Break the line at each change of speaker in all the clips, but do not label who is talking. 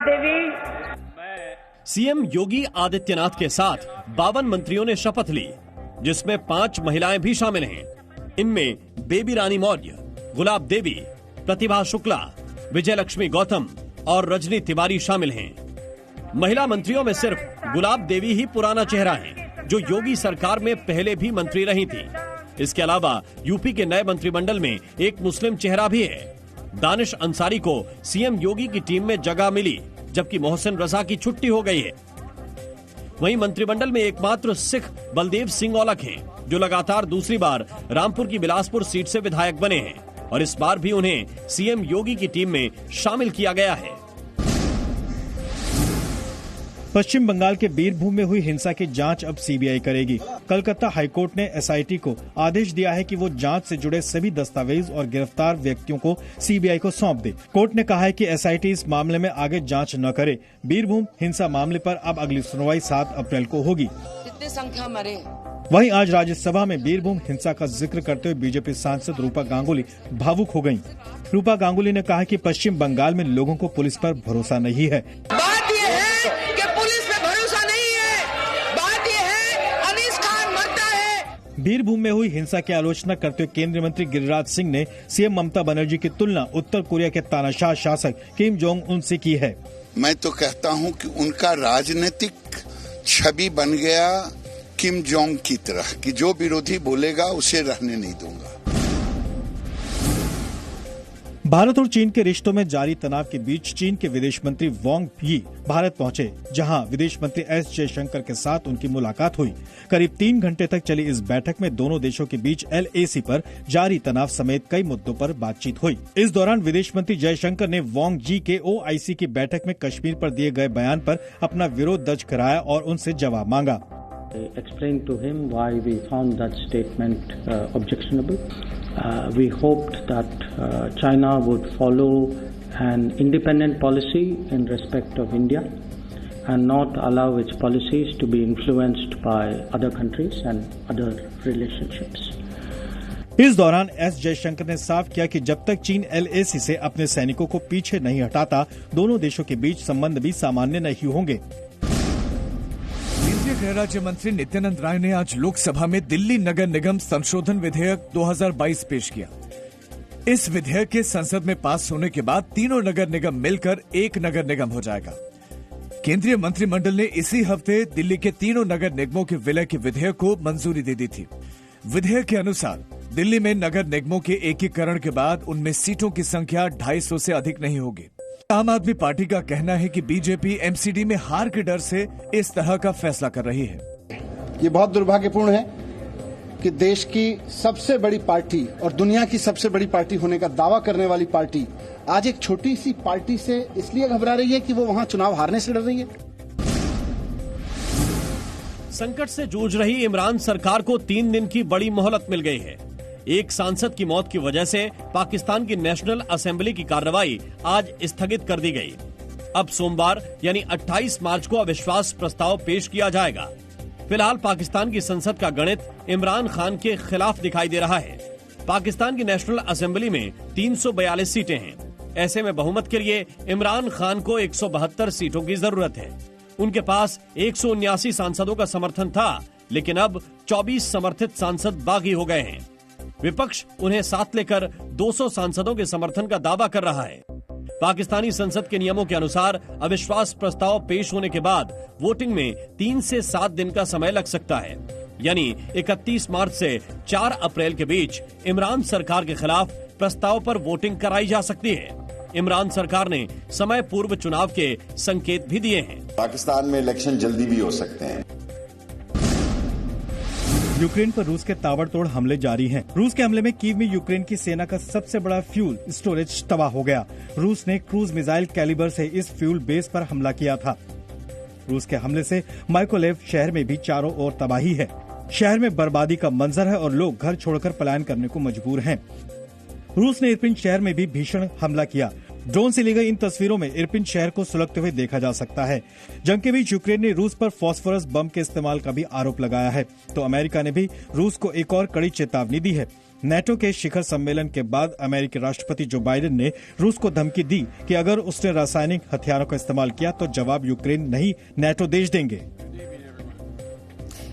देवी।
CM Yogi Adityanath के साथ 52 मंत्रियों ने शपथ ली, जिसमें 5 महिलाएं भी शामिल हैं। इनमें बेबी रानी मौर्य, गुलाब देवी, प्रतिभा शुक्ला, विजय लक्ष्मी गौतम और रजनी तिवारी शामिल हैं। महिला मंत्रियों में सिर्फ गुलाब देवी ही पुराना चेहरा है, जो योगी सरकार में पहले भी मंत्री रही थी। इसके अलावा यूपी के नए मंत्रिमंडल में एक मुस्लिम चेहरा भी है। दानिश अंसारी को सीएम योगी की टीम में जगह मिली, जबकि मोहसिन रजा की छुट्टी हो गई है। वहीं मंत्रिमंडल में एकमात्र सिख बलदेव सिंह औलख हैं, जो लगातार दूसरी बार रामपुर की बिलासपुर सीट से विधायक बने हैं और इस बार भी उन्हें सीएम योगी की टीम में शामिल किया गया है।
पश्चिम बंगाल के बीरभूम में हुई हिंसा की जांच अब सीबीआई करेगी। कलकत्ता हाईकोर्ट ने एसआईटी को आदेश दिया है कि वो जांच से जुड़े सभी दस्तावेज और गिरफ्तार व्यक्तियों को सीबीआई को सौंप दे। कोर्ट ने कहा है कि एसआईटी इस मामले में आगे जांच न करे। बीरभूम हिंसा मामले पर अब अगली सुनवाई 7 अप्रैल को होगी।
कितनी संख्या मरे?
वहीं आज राज्यसभा में बीरभूम हिंसा का जिक्र करते हुए बीजेपी सांसद रूपा गांगुली भावुक हो गयी। रूपा गांगुली ने कहा कि पश्चिम बंगाल में लोगों को पुलिस पर भरोसा नहीं है।
बात ये है कि पुलिस पे भरोसा नहीं है। बात ये है अनीस खान मरता है।
बीरभूम में हुई हिंसा की आलोचना करते हुए केंद्रीय मंत्री गिरिराज सिंह ने सीएम ममता बनर्जी की तुलना उत्तर कोरिया के तानाशाह शासक किम जोंग उन से की है।
मैं तो कहता हूं कि उनका राजनीतिक छवि बन गया किम जोंग की तरह, कि जो विरोधी बोलेगा उसे रहने नहीं दूंगा।
भारत और चीन के रिश्तों में जारी तनाव के बीच चीन के विदेश मंत्री वांग यी भारत पहुंचे, जहां विदेश मंत्री एस जयशंकर के साथ उनकी मुलाकात हुई। करीब 3 घंटे तक चली इस बैठक में दोनों देशों के बीच एलएसी पर जारी तनाव समेत कई मुद्दों पर बातचीत हुई। इस दौरान विदेश मंत्री जयशंकर ने वांग यी के ओआईसी की बैठक में कश्मीर पर दिए गए बयान पर अपना विरोध दर्ज कराया और उनसे जवाब मांगा।
I explained to him why we found that statement objectionable. We hoped that China would follow an independent policy in respect of India and not allow its policies to be influenced by other countries and other relationships.
इस दौरान S Jaishankar ने साफ किया कि जब तक चीन LAC से अपने सैनिकों को पीछे नहीं हटाता, दोनों देशों के बीच संबंध भी सामान्य नहीं होंगे।
केंद्रीय गृह राज्य मंत्री नित्यानंद राय ने आज लोकसभा में दिल्ली नगर निगम संशोधन विधेयक 2022 पेश किया। इस विधेयक के संसद में पास होने के बाद तीनों नगर निगम मिलकर एक नगर निगम हो जाएगा। केंद्रीय मंत्रिमंडल ने इसी हफ्ते दिल्ली के तीनों नगर निगमों के विलय के विधेयक को मंजूरी दे दी थी। विधेयक के अनुसार दिल्ली में नगर निगमों के एकीकरण के बाद उनमें सीटों की संख्या 250 से अधिक नहीं होगी। आम आदमी पार्टी का कहना है कि बीजेपी एमसीडी में हार के डर से इस तरह का फैसला कर रही है।
ये बहुत दुर्भाग्यपूर्ण है कि देश की सबसे बड़ी पार्टी और दुनिया की सबसे बड़ी पार्टी होने का दावा करने वाली पार्टी आज एक छोटी सी पार्टी से इसलिए घबरा रही है कि वो वहां चुनाव हारने से डर रही है।
संकट से जूझ रही इमरान सरकार को 3 दिन की बड़ी मोहलत मिल गई है। एक सांसद की मौत की वजह से पाकिस्तान की नेशनल असेंबली की कार्रवाई आज स्थगित कर दी गई। अब सोमवार यानी 28 मार्च को अविश्वास प्रस्ताव पेश किया जाएगा। फिलहाल पाकिस्तान की संसद का गणित इमरान खान के खिलाफ दिखाई दे रहा है। पाकिस्तान की नेशनल असेंबली में 342 सीटें हैं। ऐसे में बहुमत के लिए इमरान खान को 172 सीटों की जरूरत है। उनके पास 179 सांसदों का समर्थन था, लेकिन अब 24 समर्थित सांसद बागी हो गए हैं। विपक्ष उन्हें साथ लेकर 200 सांसदों के समर्थन का दावा कर रहा है। पाकिस्तानी संसद के नियमों के अनुसार अविश्वास प्रस्ताव पेश होने के बाद वोटिंग में 3 से 7 दिन का समय लग सकता है, यानी 31 मार्च से 4 अप्रैल के बीच इमरान सरकार के खिलाफ प्रस्ताव पर वोटिंग कराई जा सकती है। इमरान सरकार ने समय पूर्व चुनाव के संकेत भी दिए हैं।
पाकिस्तान में इलेक्शन जल्दी भी हो सकते हैं।
यूक्रेन पर रूस के ताबड़तोड़ हमले जारी हैं। रूस के हमले में कीव में यूक्रेन की सेना का सबसे बड़ा फ्यूल स्टोरेज तबाह हो गया। रूस ने क्रूज मिसाइल कैलिबर से इस फ्यूल बेस पर हमला किया था। रूस के हमले से माइकोलेव शहर में भी चारों ओर तबाही है। शहर में बर्बादी का मंजर है और लोग घर छोड़कर पलायन करने को मजबूर हैं। रूस ने इरपिन शहर में भी भीषण हमला किया। ड्रोन से ली गई इन तस्वीरों में इरपिन शहर को सुलगते हुए देखा जा सकता है। जंग के बीच यूक्रेन ने रूस पर फास्फोरस बम के इस्तेमाल का भी आरोप लगाया है, तो अमेरिका ने भी रूस को एक और कड़ी चेतावनी दी है। नेटो के शिखर सम्मेलन के बाद अमेरिकी राष्ट्रपति जो बाइडेन ने रूस को धमकी दी कि अगर उसने रासायनिक हथियारों का इस्तेमाल किया तो जवाब यूक्रेन नहीं, नेटो देश देंगे।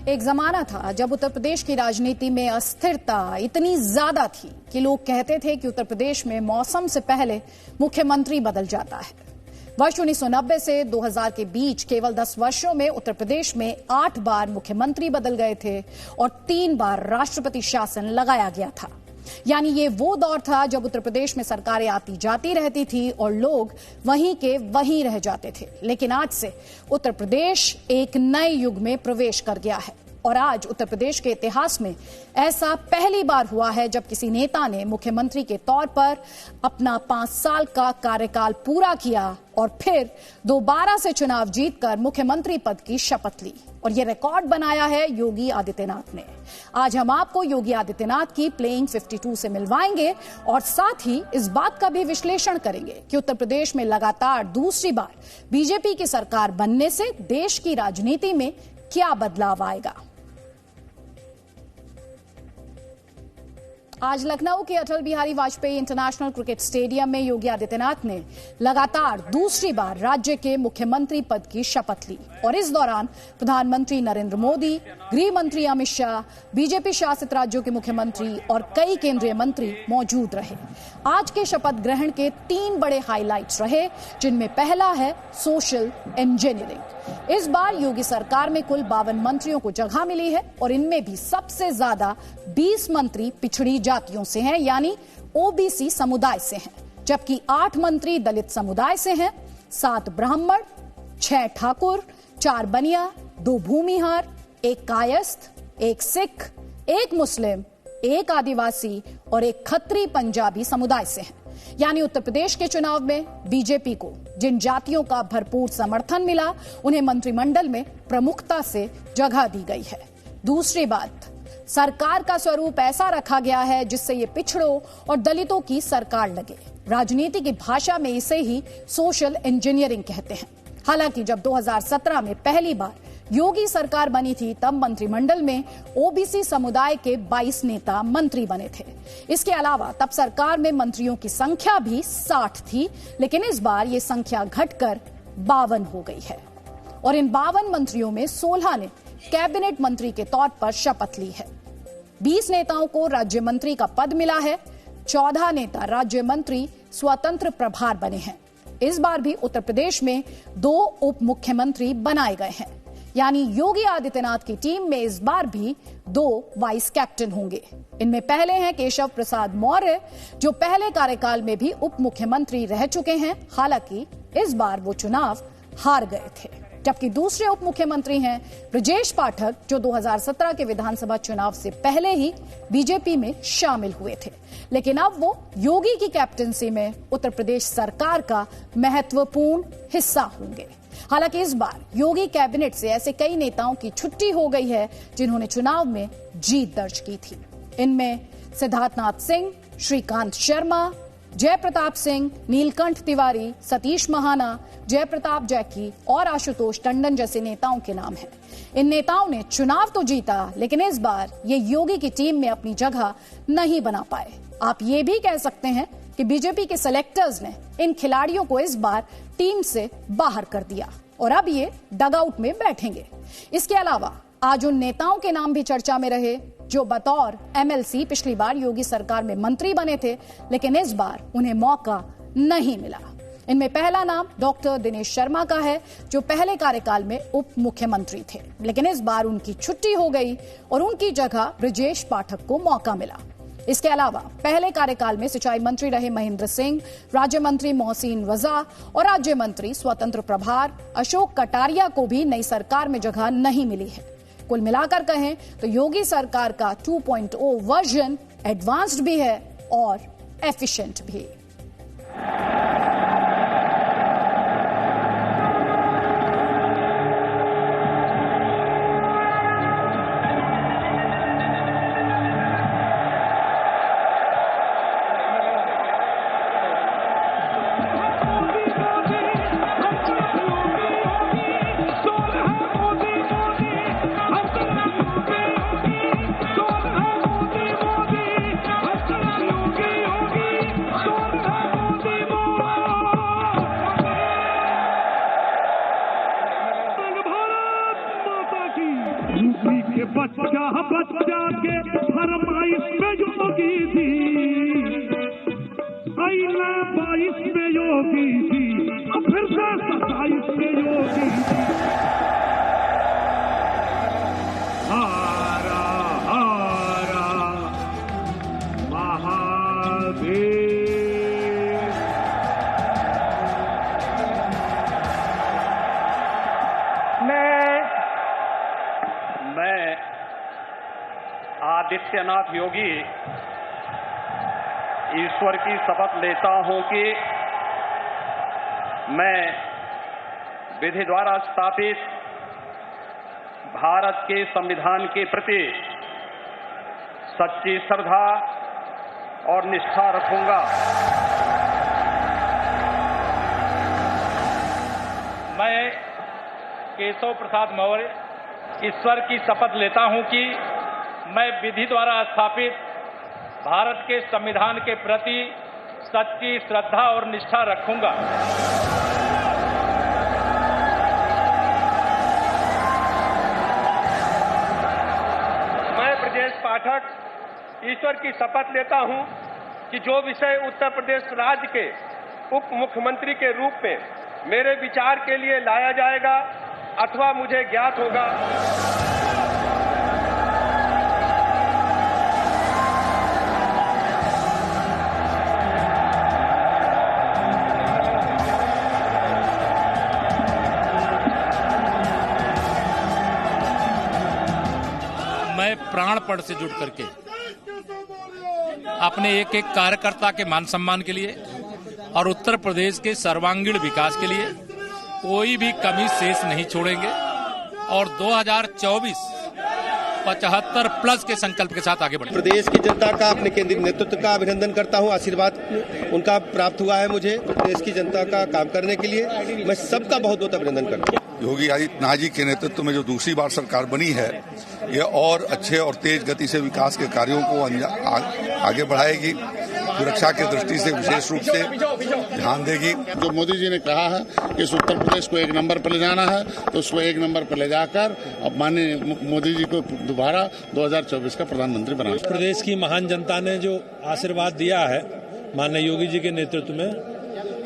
एक जमाना था जब उत्तर प्रदेश की राजनीति में अस्थिरता इतनी ज्यादा थी कि लोग कहते थे कि उत्तर प्रदेश में मौसम से पहले मुख्यमंत्री बदल जाता है। वर्ष 1990 से 2000 के बीच केवल 10 वर्षों में उत्तर प्रदेश में 8 बार मुख्यमंत्री बदल गए थे और 3 बार राष्ट्रपति शासन लगाया गया था। यानी ये वो दौर था जब उत्तर प्रदेश में सरकारें आती जाती रहती थी और लोग वहीं के वहीं रह जाते थे। लेकिन आज से उत्तर प्रदेश एक नए युग में प्रवेश कर गया है और आज उत्तर प्रदेश के इतिहास में ऐसा पहली बार हुआ है जब किसी नेता ने मुख्यमंत्री के तौर पर अपना 5 साल का कार्यकाल पूरा किया और फिर दोबारा से चुनाव जीतकर मुख्यमंत्री पद की शपथ ली। और यह रिकॉर्ड बनाया है योगी आदित्यनाथ ने। आज हम आपको योगी आदित्यनाथ की प्लेइंग 52 से मिलवाएंगे और साथ ही इस बात का भी विश्लेषण करेंगे कि उत्तर प्रदेश में लगातार दूसरी बार बीजेपी की सरकार बनने से देश की राजनीति में क्या बदलाव आएगा। आज लखनऊ के Atal Bihari Vajpayee international cricket stadium में योगी आदित्यनाथ ने लगातार दूसरी बार राज्य के मुख्यमंत्री पद की शपथ ली और इस दौरान प्रधानमंत्री नरेंद्र मोदी, गृह मंत्री अमित शाह, बीजेपी शासित राज्यों के मुख्यमंत्री और कई केंद्रीय मंत्री मौजूद रहे। आज के शपथ ग्रहण के 3 बड़े हाइलाइट्स रहे, जिनमें पहला है सोशल इंजीनियरिंग। इस बार योगी सरकार में कुल 52 मंत्रियों को जगह मिली है और इनमें भी सबसे ज्यादा 20 मंत्री पिछड़ी जातियों से हैं, यानी ओबीसी समुदाय से हैं, जबकि 8 मंत्री दलित समुदाय से हैं, 7 ब्राह्मण, 6 ठाकुर, 4 बनिया, 2 भूमिहार, 1 कायस्थ, 1 सिख, 1 मुस्लिम, 1 आदिवासी और 1 खत्री पंजाबी समुदाय से हैं। यानी उत्तर प्रदेश के चुनाव में बीजेपी को जिन जातियों का भरपूर समर्थन मिला उन्हें मंत्रिमंडल में प्रमुखता से जगह दी गई है। दूसरी बात, सरकार का स्वरूप ऐसा रखा गया है जिससे ये पिछड़ों और दलितों की सरकार लगे। राजनीति की भाषा में इसे ही सोशल इंजीनियरिंग कहते हैं। हालांकि जब 2017 में पहली बार योगी सरकार बनी थी तब मंत्रिमंडल में ओबीसी समुदाय के 22 नेता मंत्री बने थे। इसके अलावा तब सरकार में मंत्रियों की संख्या भी 60 थी, लेकिन इस बार ये संख्या घटकर 52 हो गई है और इन 52 मंत्रियों में 16 ने कैबिनेट मंत्री के तौर पर शपथ ली है। 20 नेताओं को राज्य मंत्री का पद मिला है, 14 नेता राज्य मंत्री स्वतंत्र प्रभार बने हैं। इस बार भी उत्तर प्रदेश में 2 उप मुख्यमंत्री बनाए गए हैं, यानी योगी आदित्यनाथ की टीम में इस बार भी 2 वाइस कैप्टन होंगे। इनमें पहले हैं केशव प्रसाद मौर्य, जो पहले कार्यकाल में भी उप मुख्यमंत्री रह चुके हैं, हालांकि इस बार वो चुनाव हार गए थे। जबकि दूसरे उप मुख्यमंत्री हैं ब्रजेश पाठक, जो 2017 के विधानसभा चुनाव से पहले ही बीजेपी में शामिल हुए थे, लेकिन अब वो योगी की कैप्टनसी में उत्तर प्रदेश सरकार का महत्वपूर्ण हिस्सा होंगे। हालांकि इस बार योगी कैबिनेट से ऐसे कई नेताओं की छुट्टी हो गई है जिन्होंने चुनाव में जीत दर्ज की थी। इनमें सिद्धार्थनाथ सिंह, श्रीकांत शर्मा, जयप्रताप सिंह, नीलकंठ तिवारी, सतीश महाना, जयप्रताप जैकी और आशुतोष टंडन जैसे नेताओं के नाम हैं। इन नेताओं ने चुनाव तो जीता, लेकिन इस बार ये योगी की टीम में अपनी जगह नहीं बना पाए। आप ये भी कह सकते हैं कि बीजेपी के सेलेक्टर्स ने इन खिलाड़ियों को इस बार टीम से बाहर कर दिया और अब ये डगआउट में बैठेंगे। इसके अलावा आज उन नेताओं के नाम भी चर्चा में रहे जो बतौर एमएलसी पिछली बार योगी सरकार में मंत्री बने थे, लेकिन इस बार उन्हें मौका नहीं मिला। इनमें पहला नाम डॉक्टर दिनेश शर्मा का है, जो पहले कार्यकाल में उप मुख्यमंत्री थे, लेकिन इस बार उनकी छुट्टी हो गई और उनकी जगह ब्रजेश पाठक को मौका मिला। इसके अलावा पहले कार्यकाल में सिंचाई मंत्री रहे महेंद्र सिंह, राज्य मंत्री मोहसिन रजा और राज्य मंत्री स्वतंत्र प्रभार अशोक कटारिया को भी नई सरकार में जगह नहीं मिली है। कुल मिलाकर कहें तो योगी सरकार का 2.0 वर्जन एडवांस्ड भी है और एफिशिएंट भी।
उसी के बच्चा बच्चा के फरमाइश में योगी थी, अइला 22 में योगी थी, फिर से 27 में योगी थी। हारा हारा महादेव।
मैं आदित्यनाथ योगी ईश्वर की शपथ लेता हूं कि मैं विधि द्वारा स्थापित भारत के संविधान के प्रति सच्ची श्रद्धा और निष्ठा रखूंगा।
मैं केशव प्रसाद मौर्य ईश्वर की शपथ लेता हूं कि मैं विधि द्वारा स्थापित भारत के संविधान के प्रति सच्ची श्रद्धा और निष्ठा रखूंगा।
मैं ब्रजेश पाठक ईश्वर की शपथ लेता हूं कि जो विषय उत्तर प्रदेश राज्य के उप मुख्यमंत्री के रूप में मेरे विचार के लिए लाया जाएगा अथवा मुझे ज्ञात होगा,
मैं प्राणपण से जुड़ करके अपने एक एक कार्यकर्ता के मान सम्मान के लिए और उत्तर प्रदेश के सर्वांगीण विकास के लिए कोई भी कमी शेष नहीं छोड़ेंगे और 2024 75+ के संकल्प के साथ आगे बढ़ेंगे।
प्रदेश की जनता का, अपने केंद्रीय नेतृत्व का अभिनंदन करता हूं। आशीर्वाद उनका प्राप्त हुआ है मुझे प्रदेश की जनता का काम करने के लिए। मैं सबका बहुत बहुत अभिनंदन करता हूं।
योगी आदित्यनाथ जी के नेतृत्व में जो दूसरी बार सरकार बनी है, यह और अच्छे और तेज गति से विकास के कार्यों को आगे बढ़ाएगी, सुरक्षा की दृष्टि से विशेष रूप से ध्यान देगी।
जो मोदी जी ने कहा है कि इस उत्तर प्रदेश को 1 नंबर पर ले जाना है, तो उसको 1 नंबर पर ले जाकर अब माननीय मोदी जी को दोबारा 2024 का प्रधानमंत्री बनाना।
प्रदेश की महान जनता ने जो आशीर्वाद दिया है माननीय योगी जी के नेतृत्व में,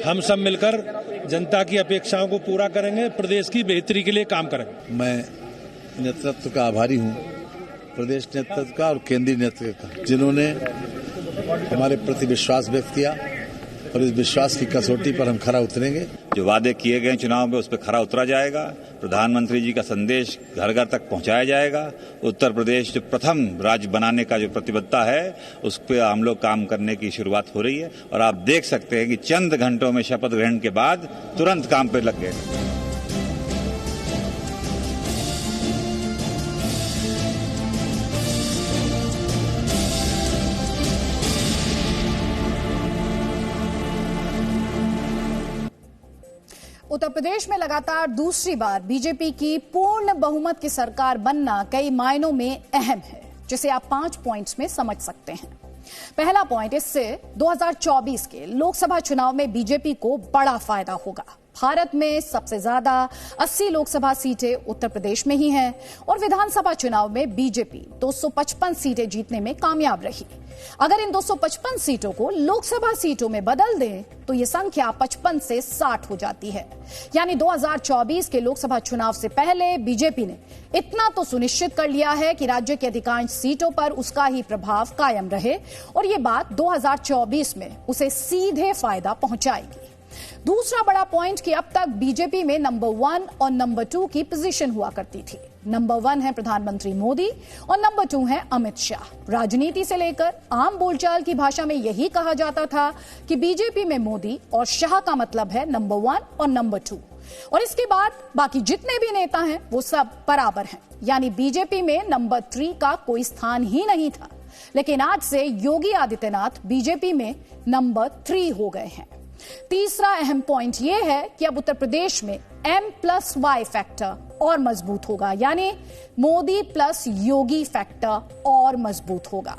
हम सब मिलकर जनता की अपेक्षाओं को पूरा करेंगे, प्रदेश की बेहतरी के लिए काम करेंगे।
मैं नेतृत्व का आभारी हूँ, प्रदेश नेतृत्व का और केंद्रीय नेतृत्व का, जिन्होंने हमारे प्रति विश्वास व्यक्त किया और इस विश्वास की कसौटी पर हम खरा उतरेंगे।
जो वादे किए गए चुनाव में उस पर खरा उतरा जाएगा। प्रधानमंत्री जी का संदेश घर घर तक पहुंचाया जाएगा। उत्तर प्रदेश जो प्रथम राज्य बनाने का जो प्रतिबद्धता है, उस पर हम लोग काम करने की शुरुआत हो रही है और आप देख सकते हैं कि चंद घंटों में शपथ ग्रहण के बाद तुरंत काम पर लग गए।
उत्तर प्रदेश में लगातार दूसरी बार बीजेपी की पूर्ण बहुमत की सरकार बनना कई मायनों में अहम है, जिसे आप 5 पॉइंट्स में समझ सकते हैं। पहला पॉइंट, इससे 2024 के लोकसभा चुनाव में बीजेपी को बड़ा फायदा होगा। भारत में सबसे ज्यादा 80 लोकसभा सीटें उत्तर प्रदेश में ही हैं और विधानसभा चुनाव में बीजेपी 255 सीटें जीतने में कामयाब रही। अगर इन 255 सीटों को लोकसभा सीटों में बदल दें तो ये संख्या 55 से 60 हो जाती है। यानी 2024 के लोकसभा चुनाव से पहले बीजेपी ने इतना तो सुनिश्चित कर लिया है कि राज्य के अधिकांश सीटों पर उसका ही प्रभाव कायम रहे और ये बात 2024 में उसे सीधे फायदा पहुंचाएगी। दूसरा बड़ा पॉइंट कि अब तक बीजेपी में नंबर 1 और नंबर 2 की पोजीशन हुआ करती थी। नंबर 1 है प्रधानमंत्री मोदी और नंबर 2 है अमित शाह। राजनीति से लेकर आम बोलचाल की भाषा में यही कहा जाता था कि बीजेपी में मोदी और शाह का मतलब है नंबर 1 और नंबर 2, और इसके बाद बाकी जितने भी नेता हैं वो सब बराबर हैं। यानी बीजेपी में नंबर 3 का कोई स्थान ही नहीं था। लेकिन आज से योगी आदित्यनाथ बीजेपी में नंबर 3 हो गए हैं। तीसरा अहम पॉइंट यह है कि अब उत्तर प्रदेश में M+Y फैक्टर और मजबूत होगा, यानी मोदी प्लस योगी फैक्टर और मजबूत होगा।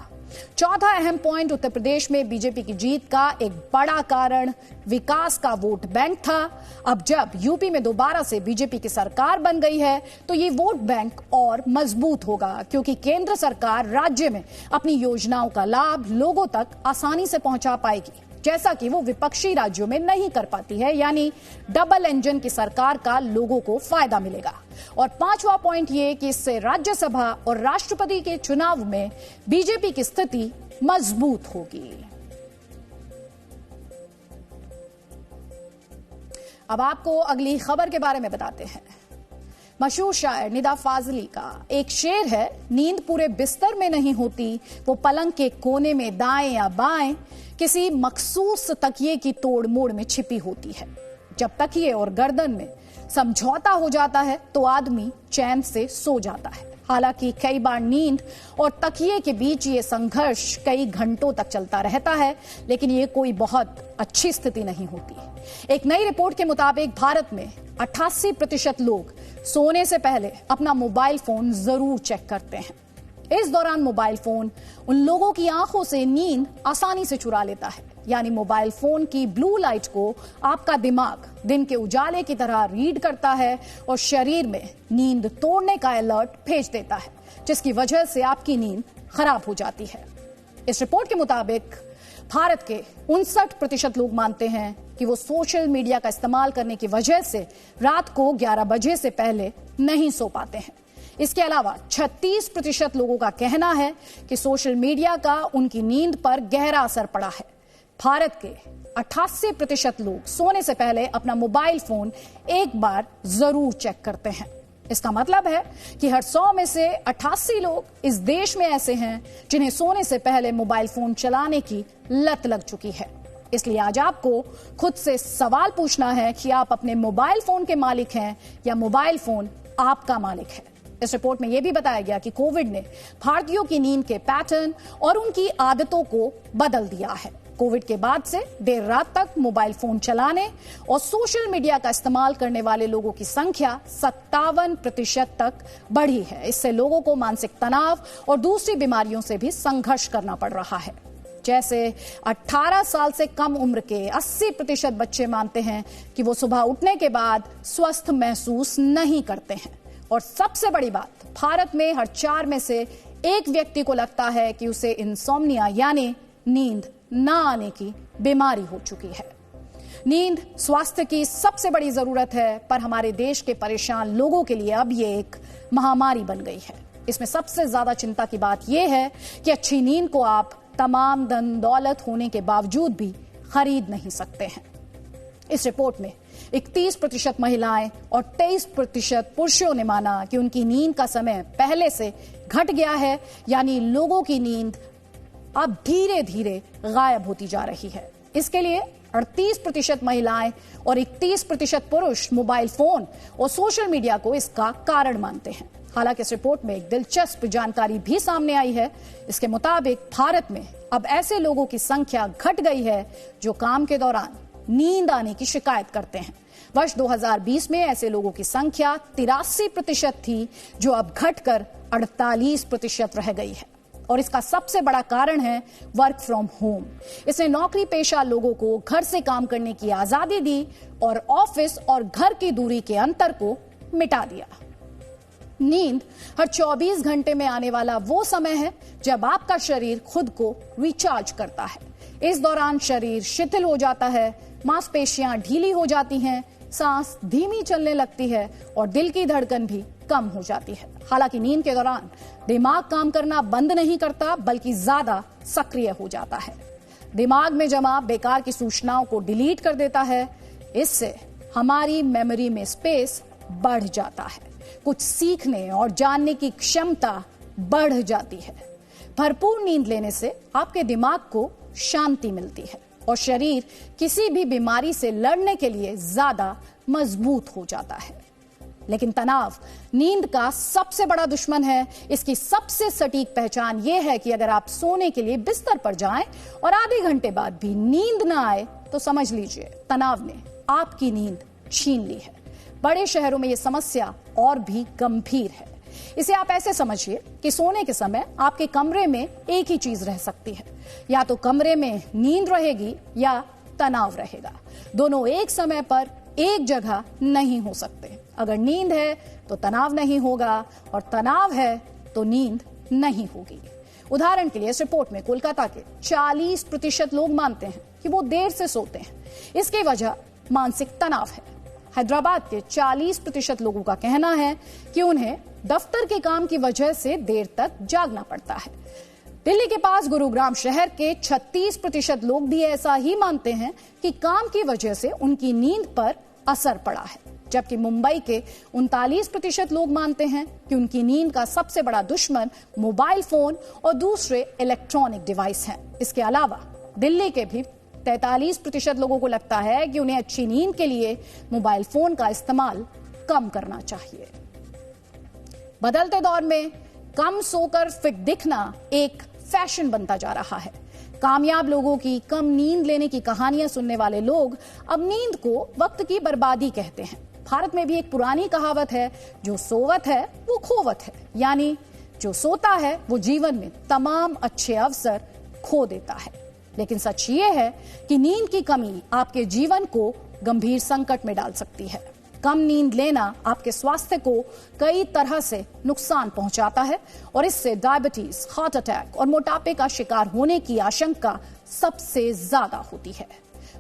चौथा अहम पॉइंट, उत्तर प्रदेश में बीजेपी की जीत का एक बड़ा कारण विकास का वोट बैंक था। अब जब यूपी में दोबारा से बीजेपी की सरकार बन गई है तो ये वोट बैंक और मजबूत होगा, क्योंकि केंद्र सरकार राज्य में अपनी योजनाओं का लाभ लोगों तक आसानी से पहुंचा पाएगी, जैसा कि वो विपक्षी राज्यों में नहीं कर पाती है। यानी डबल इंजन की सरकार का लोगों को फायदा मिलेगा। और पांचवा पॉइंट ये कि इससे राज्यसभा और राष्ट्रपति के चुनाव में बीजेपी की स्थिति मजबूत होगी। अब आपको अगली खबर के बारे में बताते हैं। मशहूर शायर निदा फाजली का एक शेर है, नींद पूरे बिस्तर में नहीं होती, वो पलंग के कोने में दाएं या बाएं किसी मखसूस तकिए की तोड़ मोड़ में छिपी होती है। जब तकिए और गर्दन में समझौता हो जाता है तो आदमी चैन से सो जाता है। हालांकि कई बार नींद और तकिए के बीच ये संघर्ष कई घंटों तक चलता रहता है, लेकिन ये कोई बहुत अच्छी स्थिति नहीं होती। एक नई रिपोर्ट के मुताबिक भारत में 88% लोग सोने से पहले अपना मोबाइल फोन जरूर चेक करते हैं। इस दौरान मोबाइल फोन उन लोगों की आंखों से नींद आसानी से चुरा लेता है। यानी मोबाइल फोन की ब्लू लाइट को आपका दिमाग दिन के उजाले की तरह रीड करता है और शरीर में नींद तोड़ने का अलर्ट भेज देता है, जिसकी वजह से आपकी नींद खराब हो जाती है। इस रिपोर्ट के मुताबिक भारत के 59% लोग मानते हैं कि वो सोशल मीडिया का इस्तेमाल करने की वजह से रात को 11 बजे से पहले नहीं सो पाते हैं। इसके अलावा 36% लोगों का कहना है कि सोशल मीडिया का उनकी नींद पर गहरा असर पड़ा है। भारत के 88% लोग सोने से पहले अपना मोबाइल फोन एक बार जरूर चेक करते हैं। इसका मतलब है कि हर 100 में से 88 लोग इस देश में ऐसे हैं जिन्हें सोने से पहले मोबाइल फोन चलाने की लत लग चुकी है। इसलिए आज आपको खुद से सवाल पूछना है कि आप अपने मोबाइल फोन के मालिक हैं या मोबाइल फोन आपका मालिक है। इस रिपोर्ट में यह भी बताया गया कि कोविड ने भारतीयों की नींद के पैटर्न और उनकी आदतों को बदल दिया है। कोविड के बाद से देर रात तक मोबाइल फोन चलाने और सोशल मीडिया का इस्तेमाल करने वाले लोगों की संख्या 57% तक बढ़ी है। इससे लोगों को मानसिक तनाव और दूसरी बीमारियों से भी संघर्ष करना पड़ रहा है। जैसे 18 साल से कम उम्र के 80% बच्चे मानते हैं कि वो सुबह उठने के बाद स्वस्थ महसूस नहीं करते हैं। और सबसे बड़ी बात, भारत में हर 4 में से एक व्यक्ति को लगता है कि उसे इंसोम्निया यानी नींद ना आने की बीमारी हो चुकी है। नींद स्वास्थ्य की सबसे बड़ी जरूरत है, पर हमारे देश के परेशान लोगों के लिए अब ये एक महामारी बन गई है। इसमें सबसे ज्यादा चिंता की बात यह है कि अच्छी नींद को आप तमाम धन दौलत होने के बावजूद भी खरीद नहीं सकते हैं। इस रिपोर्ट में 31% महिलाएं और 23% पुरुषों ने माना कि उनकी नींद का समय पहले से घट गया है, यानी लोगों की नींद अब धीरे धीरे गायब होती जा रही है। इसके लिए 38% महिलाएं और 31% पुरुष मोबाइल फोन और सोशल मीडिया को इसका कारण मानते हैं। हालांकि इस रिपोर्ट में एक दिलचस्प जानकारी भी सामने आई है। इसके मुताबिक भारत में अब ऐसे लोगों की संख्या घट गई है जो काम के दौरान नींद आने की शिकायत करते हैं। वर्ष 2020 में ऐसे लोगों की संख्या 83% थी, जो अब घटकर 48% रह गई है। और इसका सबसे बड़ा कारण है वर्क फ्रॉम होम। इसने नौकरी पेशा लोगों को घर से काम करने की आजादी दी और ऑफिस और घर की दूरी के अंतर को मिटा दिया। नींद हर 24 घंटे में आने वाला वो समय है जब आपका शरीर खुद को रिचार्ज करता है। इस दौरान शरीर शिथिल हो जाता है, मांसपेशियां ढीली हो जाती हैं, सांस धीमी चलने लगती है और दिल की धड़कन भी कम हो जाती है। हालांकि नींद के दौरान दिमाग काम करना बंद नहीं करता, बल्कि ज्यादा सक्रिय हो जाता है। दिमाग में जमा बेकार की सूचनाओं को डिलीट कर देता है। इससे हमारी मेमोरी में स्पेस बढ़ जाता है, कुछ सीखने और जानने की क्षमता बढ़ जाती है। भरपूर नींद लेने से आपके दिमाग को शांति मिलती है और शरीर किसी भी बीमारी से लड़ने के लिए ज्यादा मजबूत हो जाता है। लेकिन तनाव नींद का सबसे बड़ा दुश्मन है। इसकी सबसे सटीक पहचान यह है कि अगर आप सोने के लिए बिस्तर पर जाएं और आधे घंटे बाद भी नींद ना आए तो समझ लीजिए तनाव ने आपकी नींद छीन ली है। बड़े शहरों में यह समस्या और भी गंभीर है। इसे आप ऐसे समझिए कि सोने के समय आपके कमरे में एक ही चीज रह सकती है, या तो कमरे में नींद रहेगी या तनाव रहेगा। दोनों एक समय पर एक जगह नहीं हो सकते। अगर नींद है तो तनाव नहीं होगा, और तनाव है तो नींद नहीं होगी। उदाहरण के लिए इस रिपोर्ट में कोलकाता के 40% लोग मानते हैं कि वो देर से सोते हैं। इसकी वजह मानसिक तनाव है। हैदराबाद के 40% लोगों का कहना है कि उन्हें दफ्तर के काम की वजह से देर तक जागना पड़ता है। दिल्ली के पास गुरुग्राम शहर के 36% लोग भी ऐसा ही मानते हैं कि काम की वजह से उनकी नींद पर असर पड़ा है, जबकि मुंबई के 39% लोग मानते हैं कि उनकी नींद का सबसे बड़ा दुश्मन मोबाइल फोन और दूसरे इलेक्ट्रॉनिक डिवाइस हैं। इसके अलावा दिल्ली के भी 43% लोगों को लगता है कि उन्हें अच्छी नींद के लिए मोबाइल फोन का इस्तेमाल कम करना चाहिए। बदलते दौर में कम सोकर फिट दिखना एक फैशन बनता जा रहा है। कामयाब लोगों की कम नींद लेने की कहानियां सुनने वाले लोग अब नींद को वक्त की बर्बादी कहते हैं। भारत में भी एक पुरानी कहावत है, जो सोवत है वो खोवत है, यानी जो सोता है वो जीवन में तमाम अच्छे अवसर खो देता है। लेकिन सच ये है कि नींद की कमी आपके जीवन को गंभीर संकट में डाल सकती है। कम नींद लेना आपके स्वास्थ्य को कई तरह से नुकसान पहुंचाता है, और इससे डायबिटीज, हार्ट अटैक और मोटापे का शिकार होने की आशंका सबसे ज्यादा होती है।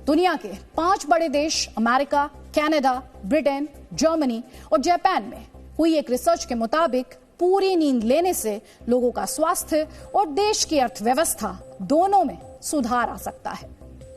दुनिया के 5 बड़े देश अमेरिका, कनाडा, ब्रिटेन, जर्मनी और जापान में हुई एक रिसर्च के मुताबिक पूरी नींद लेने से लोगों का स्वास्थ्य और देश की अर्थव्यवस्था दोनों में सुधार आ सकता है,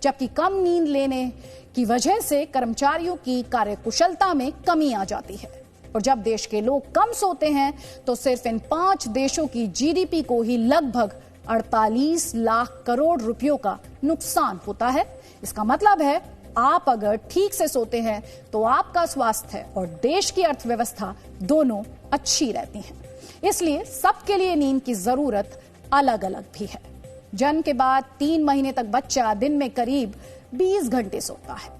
जबकि कम नींद लेने की वजह से कर्मचारियों की कार्यकुशलता में कमी आ जाती है। और जब देश के लोग कम सोते हैं तो सिर्फ इन 5 देशों की जीडीपी को ही लगभग 48 लाख करोड़ रुपयों का नुकसान होता है। इसका मतलब है आप अगर ठीक से सोते हैं तो आपका स्वास्थ्य और देश की अर्थव्यवस्था दोनों अच्छी रहती हैं। इसलिए सबके लिए नींद की जरूरत अलग अलग भी है। जन्म के बाद 3 महीने तक बच्चा दिन में करीब 20 घंटे सोता है।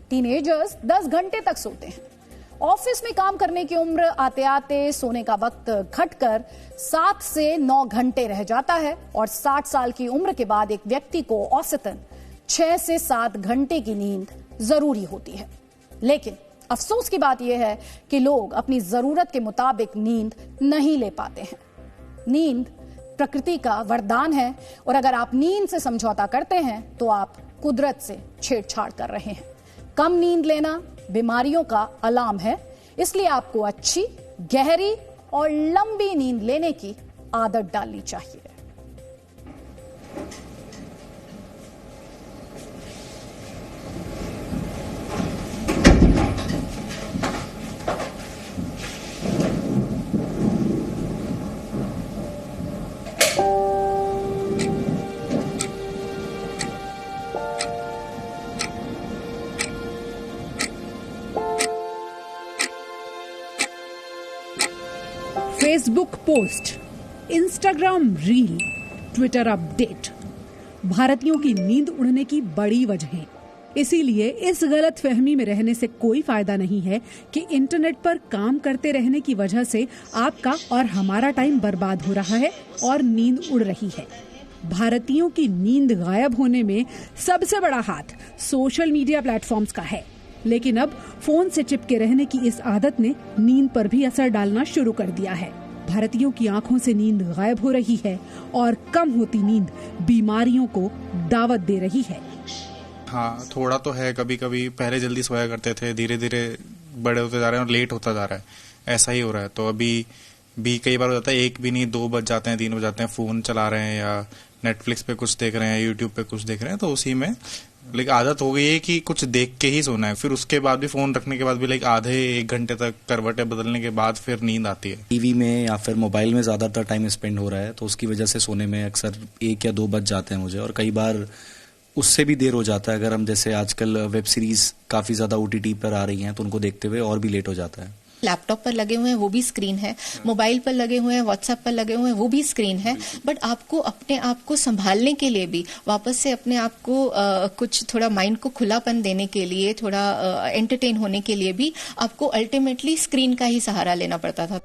टीनेजर्स 10 घंटे तक सोते हैं। ऑफिस में काम करने की उम्र आते आते सोने का वक्त घटकर 7 से 9 घंटे रह जाता है, और 60 साल की उम्र के बाद एक व्यक्ति को औसतन 6 से 7 घंटे की नींद जरूरी होती है। लेकिन अफसोस की बात यह है कि लोग अपनी जरूरत के मुताबिक नींद नहीं ले पाते हैं। नींद प्रकृति का वरदान है, और अगर आप नींद से समझौता करते हैं तो आप कुदरत से छेड़छाड़ कर रहे हैं। कम नींद लेना बीमारियों का अलार्म है, इसलिए आपको अच्छी, गहरी और लंबी नींद लेने की आदत डालनी चाहिए।
Facebook post, Instagram reel, Twitter update, भारतीयों की नींद उड़ने की बड़ी वजहें। इसीलिए इस गलत फहमी में रहने से कोई फायदा नहीं है कि इंटरनेट पर काम करते रहने की वजह से आपका और हमारा टाइम बर्बाद हो रहा है और नींद उड़ रही है। भारतीयों की नींद गायब होने में सबसे बड़ा हाथ सोशल मीडिया प्लेटफॉर्म्स का है, लेकिन अब फोन से चिपके रहने की इस आदत ने नींद पर भी असर डालना शुरू कर दिया है। भारतीयों की आंखों से नींद गायब हो रही है और कम होती नींद बीमारियों को दावत दे रही है।
हाँ, थोड़ा तो है। कभी कभी पहले जल्दी सोया करते थे, धीरे धीरे बड़े होते जा रहे हैं और लेट होता जा रहा है, ऐसा ही हो रहा है। तो अभी भी कई बार हो जाता है 1 भी नहीं 2 बज जाते हैं, 3 बज जाते हैं, फोन चला रहे हैं या नेटफ्लिक्स पे कुछ देख रहे हैं, यूट्यूब पे कुछ देख रहे हैं, तो उसी में लेकिन आदत हो गई है कि कुछ देख के ही सोना है। फिर उसके बाद भी फोन रखने के बाद भी आधे 1 घंटे तक करवटें बदलने के बाद फिर नींद आती है।
टीवी में या फिर मोबाइल में ज्यादातर टाइम स्पेंड हो रहा है, तो उसकी वजह से सोने में अक्सर 1 या 2 बज जाते हैं मुझे, और कई बार उससे भी देर हो जाता है। अगर हम जैसे आजकल वेब सीरीज काफी ज्यादा OTT पर आ रही हैं तो उनको देखते हुए और भी लेट हो जाता है।
लैपटॉप पर लगे हुए हैं वो भी स्क्रीन है, मोबाइल पर लगे हुए हैं, व्हाट्सएप पर लगे हुए हैं वो भी स्क्रीन है। बट आपको अपने आप को संभालने के लिए भी, वापस से अपने आप को कुछ थोड़ा माइंड को खुलापन देने के लिए, थोड़ा एंटरटेन होने के लिए भी आपको अल्टीमेटली स्क्रीन का ही सहारा लेना पड़ता था।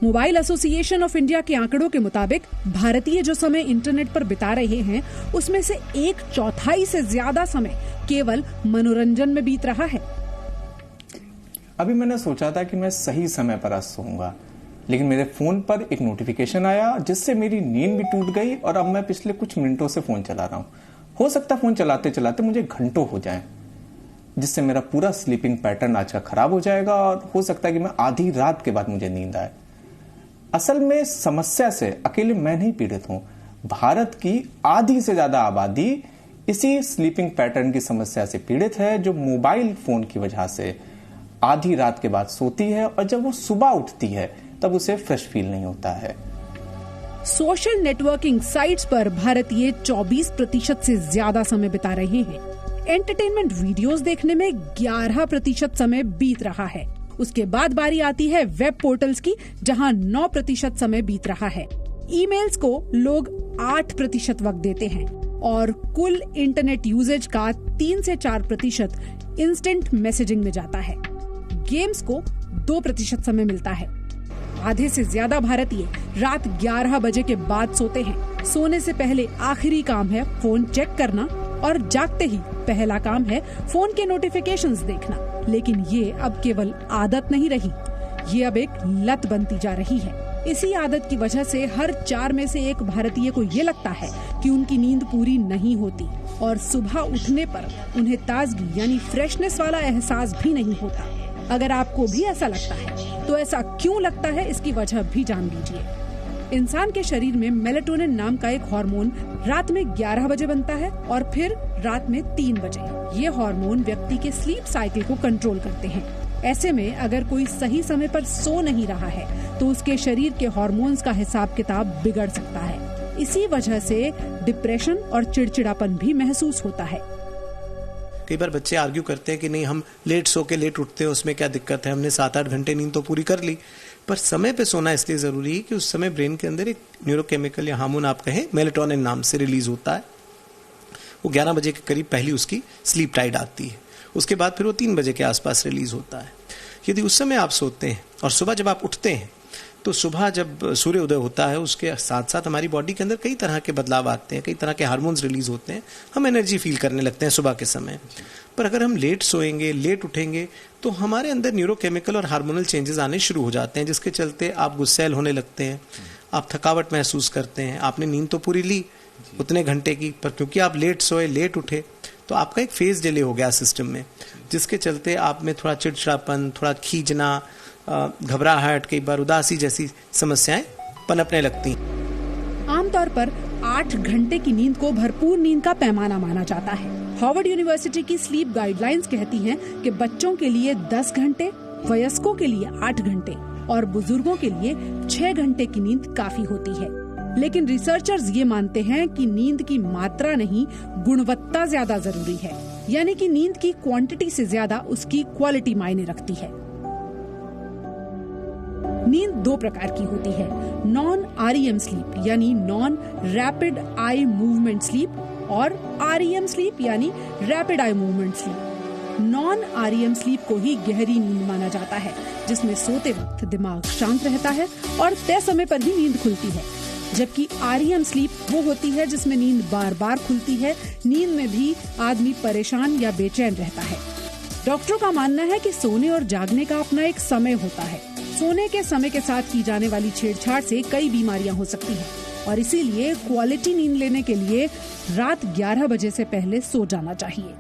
मोबाइल एसोसिएशन ऑफ इंडिया के आंकड़ों के मुताबिक भारतीय जो समय इंटरनेट पर बिता रहे हैं उसमें से 1/4 से ज्यादा समय केवल मनोरंजन में बीत रहा है।
अभी मैंने सोचा था कि मैं सही समय पर आज सोऊंगा, लेकिन मेरे फोन पर एक नोटिफिकेशन आया जिससे मेरी नींद भी टूट गई और अब मैं पिछले कुछ मिनटों से फोन चला रहा हूं। हो सकता है फोन चलाते चलाते मुझे घंटों हो जाएं, जिससे मेरा पूरा स्लीपिंग पैटर्न आज का खराब हो जाएगा और हो सकता है कि मैं आधी रात के बाद मुझे नींद आए। असल में समस्या से अकेले मैं नहीं पीड़ित हूं, भारत की आधी से ज्यादा आबादी इसी स्लीपिंग पैटर्न की समस्या से पीड़ित है, जो मोबाइल फोन की वजह से आधी रात के बाद सोती है और जब वो सुबह उठती है तब उसे फ्रेश फील नहीं होता है।
सोशल नेटवर्किंग साइट्स पर भारतीय 24% से ज्यादा समय बिता रहे हैं। एंटरटेनमेंट वीडियोस देखने में 11% समय बीत रहा है। उसके बाद बारी आती है वेब पोर्टल्स की, जहां 9% समय बीत रहा है। ईमेल्स को लोग 8% वक्त देते हैं और कुल इंटरनेट यूजेज का 3 से 4% इंस्टेंट मैसेजिंग में जाता है। गेम्स को 2% समय मिलता है। आधे से ज्यादा भारतीय रात 11 बजे के बाद सोते हैं। सोने से पहले आखिरी काम है फोन चेक करना और जागते ही पहला काम है फोन के नोटिफिकेशंस देखना। लेकिन ये अब केवल आदत नहीं रही, ये अब एक लत बनती जा रही है। इसी आदत की वजह से हर 4 में से 1 भारतीय को ये लगता है कि उनकी नींद पूरी नहीं होती और सुबह उठने पर उन्हें ताजगी यानी फ्रेशनेस वाला एहसास भी नहीं होता। अगर आपको भी ऐसा लगता है तो ऐसा क्यों लगता है, इसकी वजह भी जान लीजिए। इंसान के शरीर में मेलेटोनिन नाम का एक हार्मोन रात में 11 बजे बनता है और फिर रात में 3 बजे। ये हार्मोन व्यक्ति के स्लीप साइकिल को कंट्रोल करते हैं। ऐसे में अगर कोई सही समय पर सो नहीं रहा है तो उसके शरीर के हार्मोन्स का हिसाब किताब बिगड़ सकता है। इसी वजह से डिप्रेशन और चिड़चिड़ापन भी महसूस होता है।
कई बार बच्चे आर्ग्यू करते हैं कि नहीं, हम लेट सो के लेट उठते हैं, उसमें क्या दिक्कत है, हमने 7-8 घंटे नींद तो पूरी कर ली। पर समय पे सोना इसलिए जरूरी है कि उस समय ब्रेन के अंदर एक न्यूरोकेमिकल या हार्मोन आप कहें मेलेटोनिन नाम से रिलीज होता है। वो 11 बजे के करीब पहली उसकी स्लीप टाइड आती है, उसके बाद फिर वो 3 बजे के आसपास रिलीज होता है। यदि उस समय आप सोते हैं और सुबह जब आप उठते हैं तो सुबह जब सूर्य उदय होता है उसके साथ साथ हमारी बॉडी के अंदर कई तरह के बदलाव आते हैं, कई तरह के हार्मोन्स रिलीज होते हैं, हम एनर्जी फील करने लगते हैं सुबह के समय। पर अगर हम लेट सोएंगे, लेट उठेंगे तो हमारे अंदर न्यूरोकेमिकल और हार्मोनल चेंजेस आने शुरू हो जाते हैं, जिसके चलते आप गुस्सैल होने लगते हैं, आप थकावट महसूस करते हैं। आपने नींद तो पूरी ली उतने घंटे की, पर क्योंकि आप लेट सोए, लेट उठे तो आपका एक फेज डिले हो गया सिस्टम में, जिसके चलते आप में थोड़ा चिड़चिड़ापन, थोड़ा खींचना, घबराहट, कई बार उदासी जैसी समस्याएं पनपने लगती हैं।
आमतौर पर 8 घंटे की नींद को भरपूर नींद का पैमाना माना जाता है। हार्वर्ड यूनिवर्सिटी की स्लीप गाइडलाइंस कहती हैं कि बच्चों के लिए 10 घंटे, वयस्कों के लिए 8 घंटे और बुजुर्गों के लिए 6 घंटे की नींद काफी होती है। लेकिन रिसर्चर्स ये मानते हैं कि नींद की मात्रा नहीं, गुणवत्ता ज्यादा जरूरी है। यानी कि नींद की क्वांटिटी से ज्यादा उसकी क्वालिटी मायने रखती है। नींद 2 प्रकार की होती है, नॉन REM स्लीप यानी non rapid eye movement sleep और REM स्लीप यानी rapid eye movement sleep. Non REM sleep को ही गहरी नींद माना जाता है, जिसमें सोते वक्त दिमाग शांत रहता है और तय समय पर ही नींद खुलती है। जबकि REM स्लीप वो होती है जिसमें नींद बार बार खुलती है, नींद में भी आदमी परेशान या बेचैन रहता है। डॉक्टरों का मानना है कि सोने और जागने का अपना एक समय होता है। सोने के समय के साथ की जाने वाली छेड़छाड़ से कई बीमारियां हो सकती हैं और इसीलिए क्वालिटी नींद लेने के लिए रात 11 बजे से पहले सो जाना चाहिए।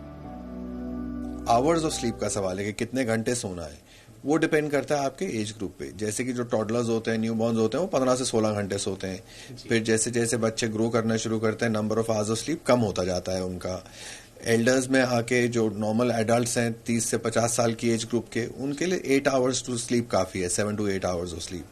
आवर्स ऑफ स्लीप का सवाल है कि कितने घंटे सोना है, वो डिपेंड करता है आपके एज ग्रुप पे। जैसे कि जो टॉडलर्स होते हैं, न्यूबॉर्न्स होते हैं, वो 15 से 16 घंटे सोते हैं। फिर जैसे जैसे बच्चे ग्रो करना शुरू करते हैं, number of hours of sleep कम होता जाता है उनका। एल्डर्स में आके जो नॉर्मल एडल्ट्स हैं 30 से 50 साल की एज ग्रुप के, उनके लिए 8 आवर्स टू स्लीप काफी है, 7 to 8 hours of sleep.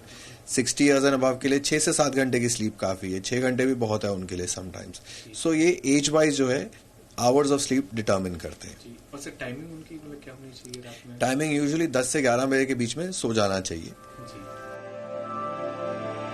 60 years and above के लिए 6 से 7 घंटे की स्लीप काफी है, 6 घंटे भी बहुत है उनके लिए समटाइम्स। सो ये एज वाइज जो है आवर्स ऑफ स्लीप डिटरमिन करते हैं।
और सर टाइमिंग उनकी मतलब क्या होनी चाहिए रात में?
टाइमिंग यूजुअली 10 से 11 बजे के बीच में सो जाना चाहिए।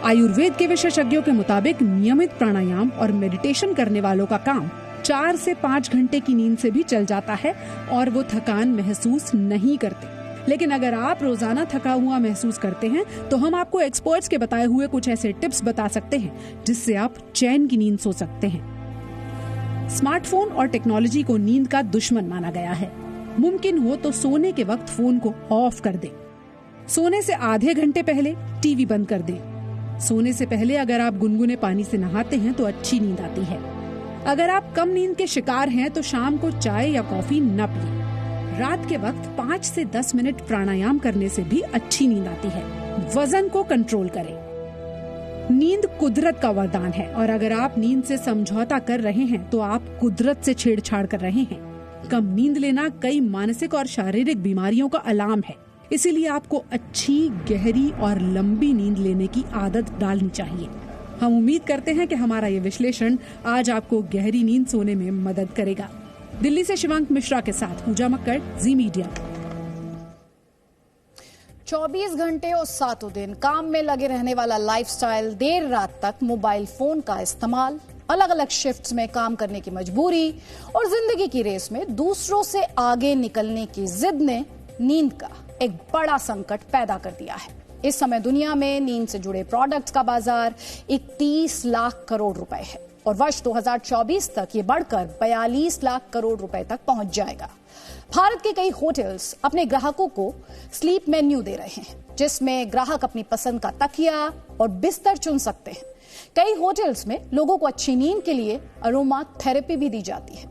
आयुर्वेद के विशेषज्ञों के मुताबिक नियमित प्राणायाम और मेडिटेशन करने वालों का काम 4 से 5 घंटे की नींद से भी चल जाता है और वो थकान महसूस नहीं करते। लेकिन अगर आप रोजाना थका हुआ महसूस करते हैं तो हम आपको एक्सपर्ट्स के बताए हुए कुछ ऐसे टिप्स बता सकते हैं जिससे आप चैन की नींद सो सकते हैं। स्मार्टफोन और टेक्नोलॉजी को नींद का दुश्मन माना गया है। मुमकिन हो तो सोने के वक्त फोन को ऑफ कर दें। सोने से आधे घंटे पहले टीवी बंद कर दें। सोने से पहले अगर आप गुनगुने पानी से नहाते हैं तो अच्छी नींद आती है। अगर आप कम नींद के शिकार हैं तो शाम को चाय या कॉफी न पिएं। रात के वक्त 5 से 10 मिनट प्राणायाम करने से भी अच्छी नींद आती है। वजन को कंट्रोल करें। नींद कुदरत का वरदान है और अगर आप नींद से समझौता कर रहे हैं तो आप कुदरत से छेड़छाड़ कर रहे हैं। कम नींद लेना कई मानसिक और शारीरिक बीमारियों का अलार्म है, इसीलिए आपको अच्छी, गहरी और लंबी नींद लेने की आदत डालनी चाहिए। हम उम्मीद करते हैं कि हमारा ये विश्लेषण आज आपको गहरी नींद सोने में मदद करेगा। दिल्ली से शिवांक मिश्रा के साथ पूजा मक्कड़, जी मीडिया।
24 घंटे और 7 दिन काम में लगे रहने वाला लाइफस्टाइल, देर रात तक मोबाइल फोन का इस्तेमाल, अलग अलग शिफ्ट्स में काम करने की मजबूरी और जिंदगी की रेस में दूसरों से आगे निकलने की जिद ने नींद का एक बड़ा संकट पैदा कर दिया है। इस समय दुनिया में नींद से जुड़े प्रोडक्ट्स का बाजार 31 लाख करोड़ रुपए है और वर्ष 2024 तक ये बढ़कर 42 लाख करोड़ रुपए तक पहुंच जाएगा। भारत के कई होटल्स अपने ग्राहकों को स्लीप मेन्यू दे रहे हैं, जिसमें ग्राहक अपनी पसंद का तकिया और बिस्तर चुन सकते हैं। कई होटल्स में लोगों को अच्छी नींद के लिए अरोमा थेरेपी भी दी जाती है।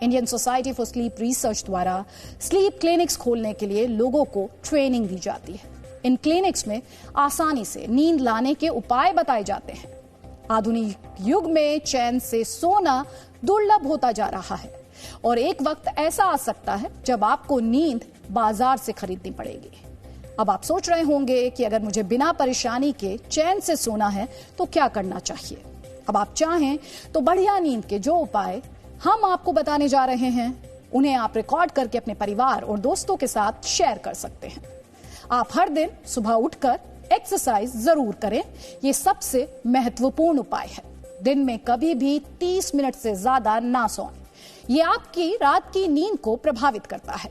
Indian society for sleep research द्वारा स्लीप क्लिनिक्स खोलने के लिए लोगों को ट्रेनिंग दी जाती है। इन क्लिनिक्स में आसानी से नींद लाने के उपाय बताए जाते हैं। आधुनिक युग में चैन से सोना दुर्लभ होता जा रहा है और एक वक्त ऐसा आ सकता है जब आपको नींद बाजार से खरीदनी पड़ेगी। अब आप सोच रहे होंगे कि अगर मुझे बिना परेशानी के चैन से सोना है तो क्या करना चाहिए। अब आप चाहें तो बढ़िया नींद के जो उपाय हम आपको बताने जा रहे हैं, उन्हें आप रिकॉर्ड करके अपने परिवार और दोस्तों के साथ शेयर कर सकते हैं। आप हर दिन सुबह उठकर एक्सरसाइज जरूर करें, ये सबसे महत्वपूर्ण उपाय है। दिन में कभी भी 30 मिनट से ज्यादा ना सोएं, ये आपकी रात की नींद को प्रभावित करता है।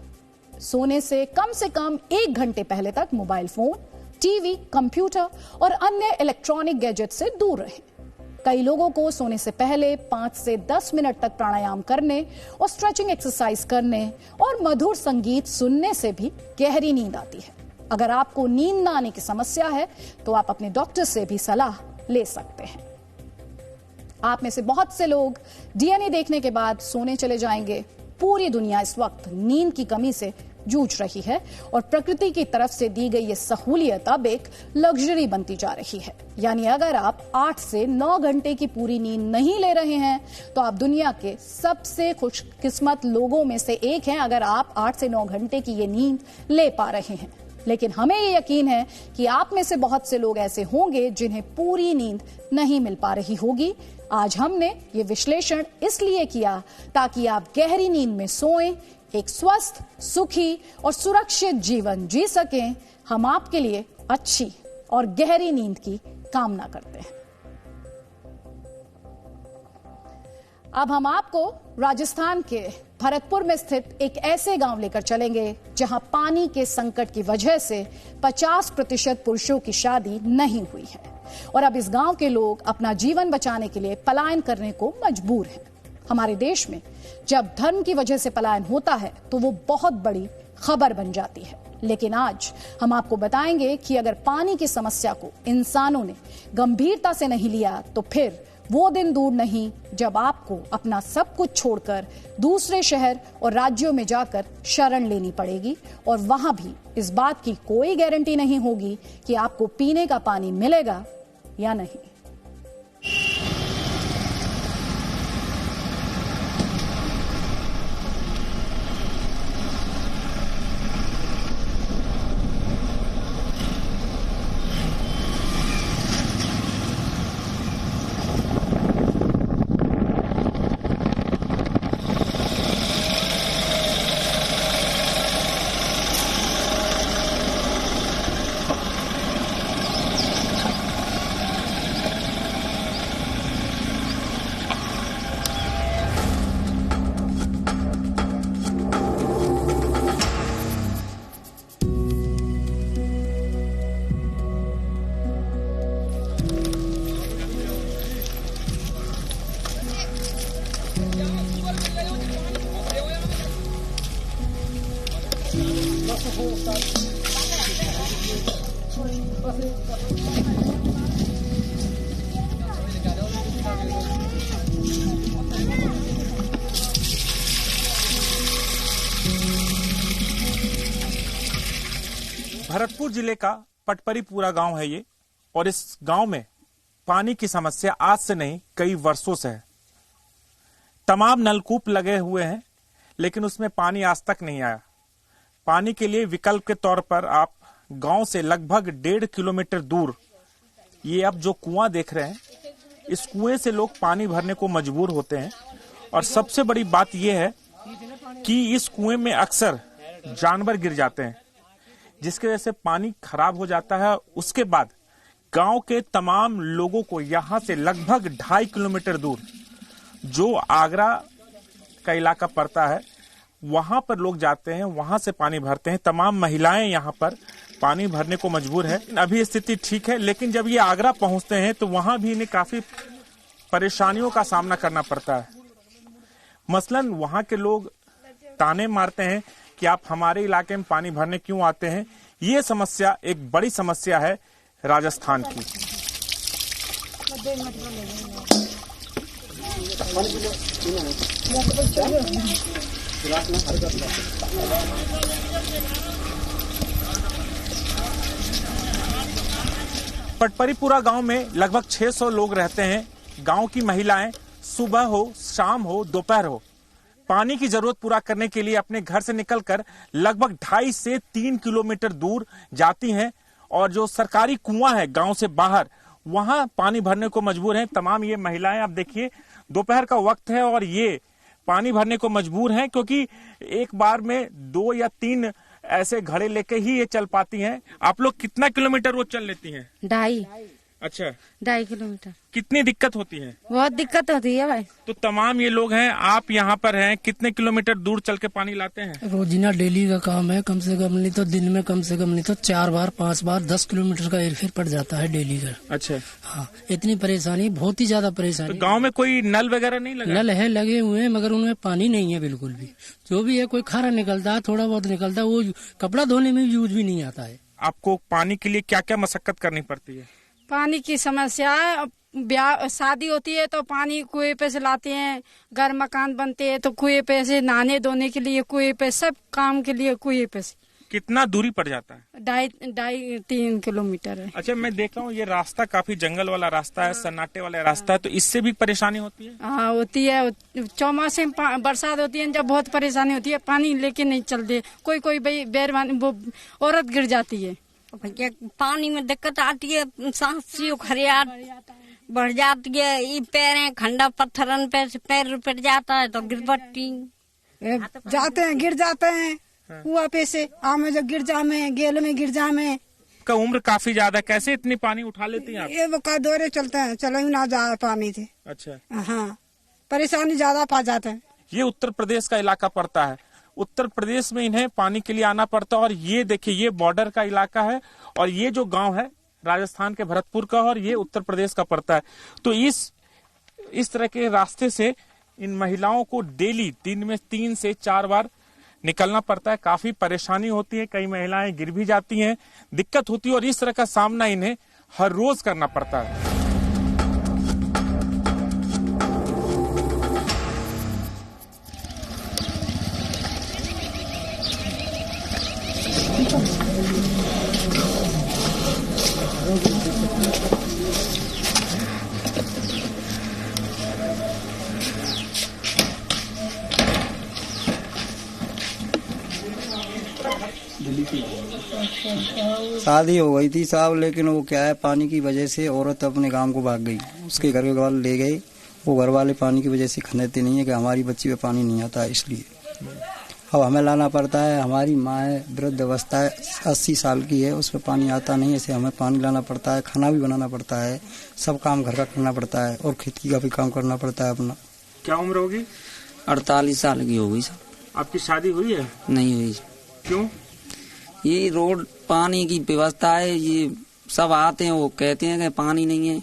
सोने से कम 1 घंटे पहले तक मोबाइल फोन, टीवी, कंप्यूटर और अन्य इलेक्ट्रॉनिक गैजेट से दूर रहें। कई लोगों को सोने से पहले 5 से 10 मिनट तक प्राणायाम करने और स्ट्रेचिंग एक्सरसाइज करने और मधुर संगीत सुनने से भी गहरी नींद आती है। अगर आपको नींद न आने की समस्या है तो आप अपने डॉक्टर से भी सलाह ले सकते हैं। आप में से बहुत से लोग डीएनए देखने के बाद सोने चले जाएंगे। पूरी दुनिया इस वक्त नींद की कमी से जूझ रही है और प्रकृति की तरफ से दी गई ये सहूलियत अब एक लग्जरी बनती जा रही है। यानी अगर आप 8 से 9 घंटे की पूरी नींद नहीं ले रहे हैं तो आप दुनिया के सबसे खुशकिस्मत लोगों में से एक हैं, अगर आप 8 से 9 घंटे की ये नींद ले पा रहे हैं। लेकिन हमें ये यकीन है कि आप में से बहुत से लोग ऐसे होंगे जिन्हें पूरी नींद नहीं मिल पा रही होगी। आज हमने ये विश्लेषण इसलिए किया ताकि आप गहरी नींद में सोएं, एक स्वस्थ, सुखी और सुरक्षित जीवन जी सकें। हम आपके लिए अच्छी और गहरी नींद की कामना करते हैं। अब हम आपको राजस्थान के भरतपुर में स्थित एक ऐसे गांव लेकर चलेंगे जहां पानी के संकट की वजह से 50% पुरुषों की शादी नहीं हुई है और अब इस गांव के लोग अपना जीवन बचाने के लिए पलायन करने को मजबूर हैं। हमारे देश में जब धर्म की वजह से पलायन होता है तो वो बहुत बड़ी खबर बन जाती है, लेकिन आज हम आपको बताएंगे कि अगर पानी की समस्या को इंसानों ने गंभीरता से नहीं लिया तो फिर वो दिन दूर नहीं जब आपको अपना सब कुछ छोड़कर दूसरे शहर और राज्यों में जाकर शरण लेनी पड़ेगी और वहां भी इस बात की कोई गारंटी नहीं होगी कि आपको पीने का पानी मिलेगा या नहीं।
भरतपुर जिले का पटपरीपुरा गांव है ये, और इस गांव में पानी की समस्या आज से नहीं कई वर्षों से है। तमाम नलकूप लगे हुए हैं लेकिन उसमें पानी आज तक नहीं आया। पानी के लिए विकल्प के तौर पर आप गांव से लगभग 1.5 किलोमीटर दूर ये अब जो कुआं देख रहे हैं, इस कुएं से लोग पानी भरने को मजबूर होते हैं। और सबसे बड़ी बात यह है कि इस कुएं में अक्सर जानवर गिर जाते हैं, जिसकी वजह से पानी खराब हो जाता है। उसके बाद गांव के तमाम लोगों को यहां से लगभग 2.5 किलोमीटर दूर जो आगरा का इलाका पड़ता है, वहां पर लोग जाते हैं, वहां से पानी भरते हैं। तमाम महिलाएं यहां पर पानी भरने को मजबूर है। अभी स्थिति ठीक है, लेकिन जब ये आगरा पहुंचते हैं तो वहां भी इन्हें काफी परेशानियों का सामना करना पड़ता है। मसलन वहां के लोग ताने मारते हैं कि आप हमारे इलाके में पानी भरने क्यों आते हैं। ये समस्या एक बड़ी समस्या है राजस्थान की। पटपरीपुरा गांव में लगभग 600 लोग रहते हैं। गांव की महिलाएं सुबह हो, शाम हो, दोपहर हो, पानी की जरूरत पूरा करने के लिए अपने घर से निकलकर लगभग 2.5 से 3 किलोमीटर दूर जाती हैं, और जो सरकारी कुआं है गांव से बाहर, वहां पानी भरने को मजबूर हैं। तमाम ये महिलाएं, आप देखिए दोपहर का वक्त है और ये पानी भरने को मजबूर हैं, क्योंकि एक बार में 2 या 3 ऐसे घड़े लेके ही ये चल पाती हैं। आप लोग कितना किलोमीटर रोज चल लेती हैं?
2.5।
अच्छा,
2.5 किलोमीटर।
कितनी दिक्कत होती है?
बहुत दिक्कत होती है भाई।
तो तमाम ये लोग हैं, आप यहाँ पर हैं, कितने किलोमीटर दूर चल के पानी लाते हैं?
रोजीना डेली का काम है, कम से कम नहीं तो दिन में कम से कम नहीं तो 4 बार 5 बार 10 किलोमीटर का एरफेर पड़ जाता है डेली का।
अच्छा,
हाँ, इतनी परेशानी, बहुत ही ज्यादा परेशानी।
तो गाँव में कोई नल वगैरह नहीं लगा?
नल है, लगे हुए हैं, मगर उनमें पानी नहीं है बिल्कुल भी। जो भी है कोई खारा निकलता है, थोड़ा बहुत निकलता है, वो कपड़ा धोने में यूज भी नहीं आता है।
आपको पानी के लिए क्या क्या मशक्कत करनी पड़ती है?
पानी की समस्या, ब्याह शादी होती है तो पानी कुएं पे से लाते हैं, घर मकान बनते हैं तो कुएं पे से, नहाने धोने के लिए कुएं पे, सब काम के लिए कुएं पे से।
कितना दूरी पड़ जाता है?
2.5-3 किलोमीटर है।
अच्छा, मैं देख रहा हूँ ये रास्ता काफी जंगल वाला रास्ता है, सन्नाटे वाला रास्ता है, तो इससे भी परेशानी होती है?
हाँ, होती है। चौमासे में बरसात होती है जब बहुत परेशानी होती है, पानी लेके नहीं चलते। कोई कोई वो औरत गिर जाती है।
पानी में दिक्कत आती है, सांस खरियाट बढ़ जाती है, ये पैरें खंडा पत्थरन पे पैर पिट जाता है तो गिर पट्टी
जाते हैं, गिर जाते हैं कुआ पे से, आमे जब गिर जामे, गेल में गिर जामे।
का उम्र काफी ज्यादा, कैसे इतनी पानी उठा लेती हैं आप?
ये वो का दौरे चलते हैं, चलो ही ना जा पानी से।
अच्छा,
हाँ, परेशानी ज्यादा पा जाते हैं।
ये उत्तर प्रदेश का इलाका पड़ता है, उत्तर प्रदेश में इन्हें पानी के लिए आना पड़ता है। और ये देखिए, ये बॉर्डर का इलाका है, और ये जो गांव है राजस्थान के भरतपुर का, और ये उत्तर प्रदेश का पड़ता है। तो इस तरह के रास्ते से इन महिलाओं को डेली दिन में 3 से 4 बार निकलना पड़ता है। काफी परेशानी होती है, कई महिलाएं गिर भी जाती हैं, दिक्कत होती है, और इस तरह का सामना इन्हें हर रोज करना पड़ता है।
शादी हो गई थी साहब, लेकिन वो क्या है, पानी की वजह से औरत अपने गांव को भाग गई। उसके घर के वाले ले गए, वो घर वाले पानी की वजह से खरीदते नहीं है कि हमारी बच्ची पे पानी नहीं आता है, इसलिए अब हमें लाना पड़ता है। हमारी माँ है, वृद्ध अवस्था है, 80 साल की है, उस पर पानी आता नहीं है, इसे हमें पानी लाना पड़ता है, खाना भी बनाना पड़ता है, सब काम घर का करना पड़ता है, और खेती का भी काम करना पड़ता है अपना।
क्या उम्र होगी?
48 साल की हो गई सर।
आपकी शादी हुई है?
नहीं हुई।
क्यों?
ये रोड पानी की व्यवस्था है, ये सब आते हैं, वो कहते हैं कि पानी नहीं है,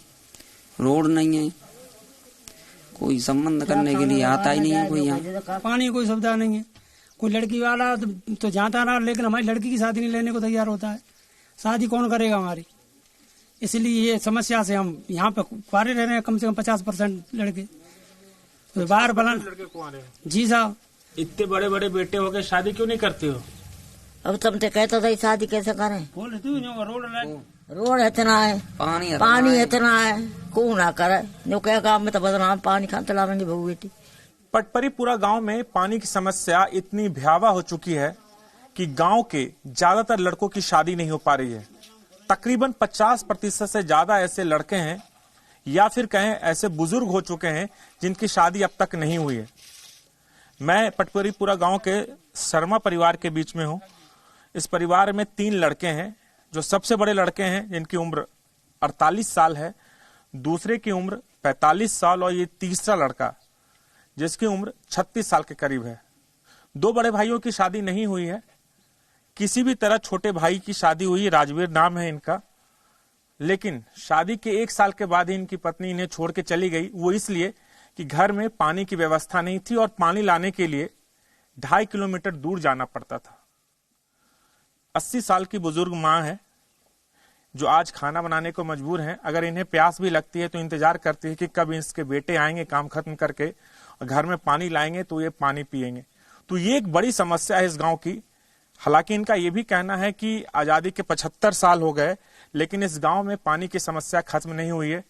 रोड नहीं है, कोई संबंध करने के लिए आता ही नहीं है कोई यहाँ।
पानी कोई सुविधा नहीं है, कोई लड़की वाला तो जाता रहा, लेकिन हमारी लड़की की शादी नहीं लेने को तैयार होता है। शादी कौन करेगा हमारी?
इसलिए ये समस्या से हम यहाँ पे कुआरे रह रहे हैं, कम से कम 50% लड़के। तो बाहर बना जी साहब।
इतने बड़े बड़े बेटे हो गए, शादी क्यों नहीं करते हो?
अब तुम तो कहते थे शादी कैसे करें, रोड इतना है, पानी इतना है, क्यों ना करे, जो क्या गाँव में तो बदनाम पानी खाते लावेंगे बहू बेटी।
पटपरीपुरा गांव में पानी की समस्या इतनी भयावह हो चुकी है कि गांव के ज्यादातर लड़कों की शादी नहीं हो पा रही है। तकरीबन 50% से ज्यादा ऐसे लड़के हैं या फिर कहें ऐसे बुजुर्ग हो चुके हैं जिनकी शादी अब तक नहीं हुई है। मैं पटपरीपुरा गांव के शर्मा परिवार के बीच में हूं। इस परिवार में 3 लड़के हैं। जो सबसे बड़े लड़के हैं जिनकी उम्र 48 साल है, दूसरे की उम्र 45 साल और ये तीसरा लड़का जिसकी उम्र 36 साल के करीब है। 2 बड़े भाइयों की शादी नहीं हुई है। किसी भी तरह छोटे भाई की शादी हुई, राजवीर नाम है इनका, लेकिन शादी के 1 साल के बाद ही इनकी पत्नी इन्हें छोड़ के चली गई। वो इसलिए कि घर में पानी की व्यवस्था नहीं थी और पानी लाने के लिए 2.5 किलोमीटर दूर जाना पड़ता था। 80 साल की बुजुर्ग माँ है जो आज खाना बनाने को मजबूर हैं। अगर इन्हें प्यास भी लगती है तो इंतजार करती है कि कब इसके बेटे आएंगे काम खत्म करके और घर में पानी लाएंगे तो ये पानी पिएंगे। तो ये एक बड़ी समस्या है इस गांव की। हालांकि इनका ये भी कहना है कि आजादी के 75 साल हो गए लेकिन इस गांव में पानी की समस्या खत्म नहीं हुई है।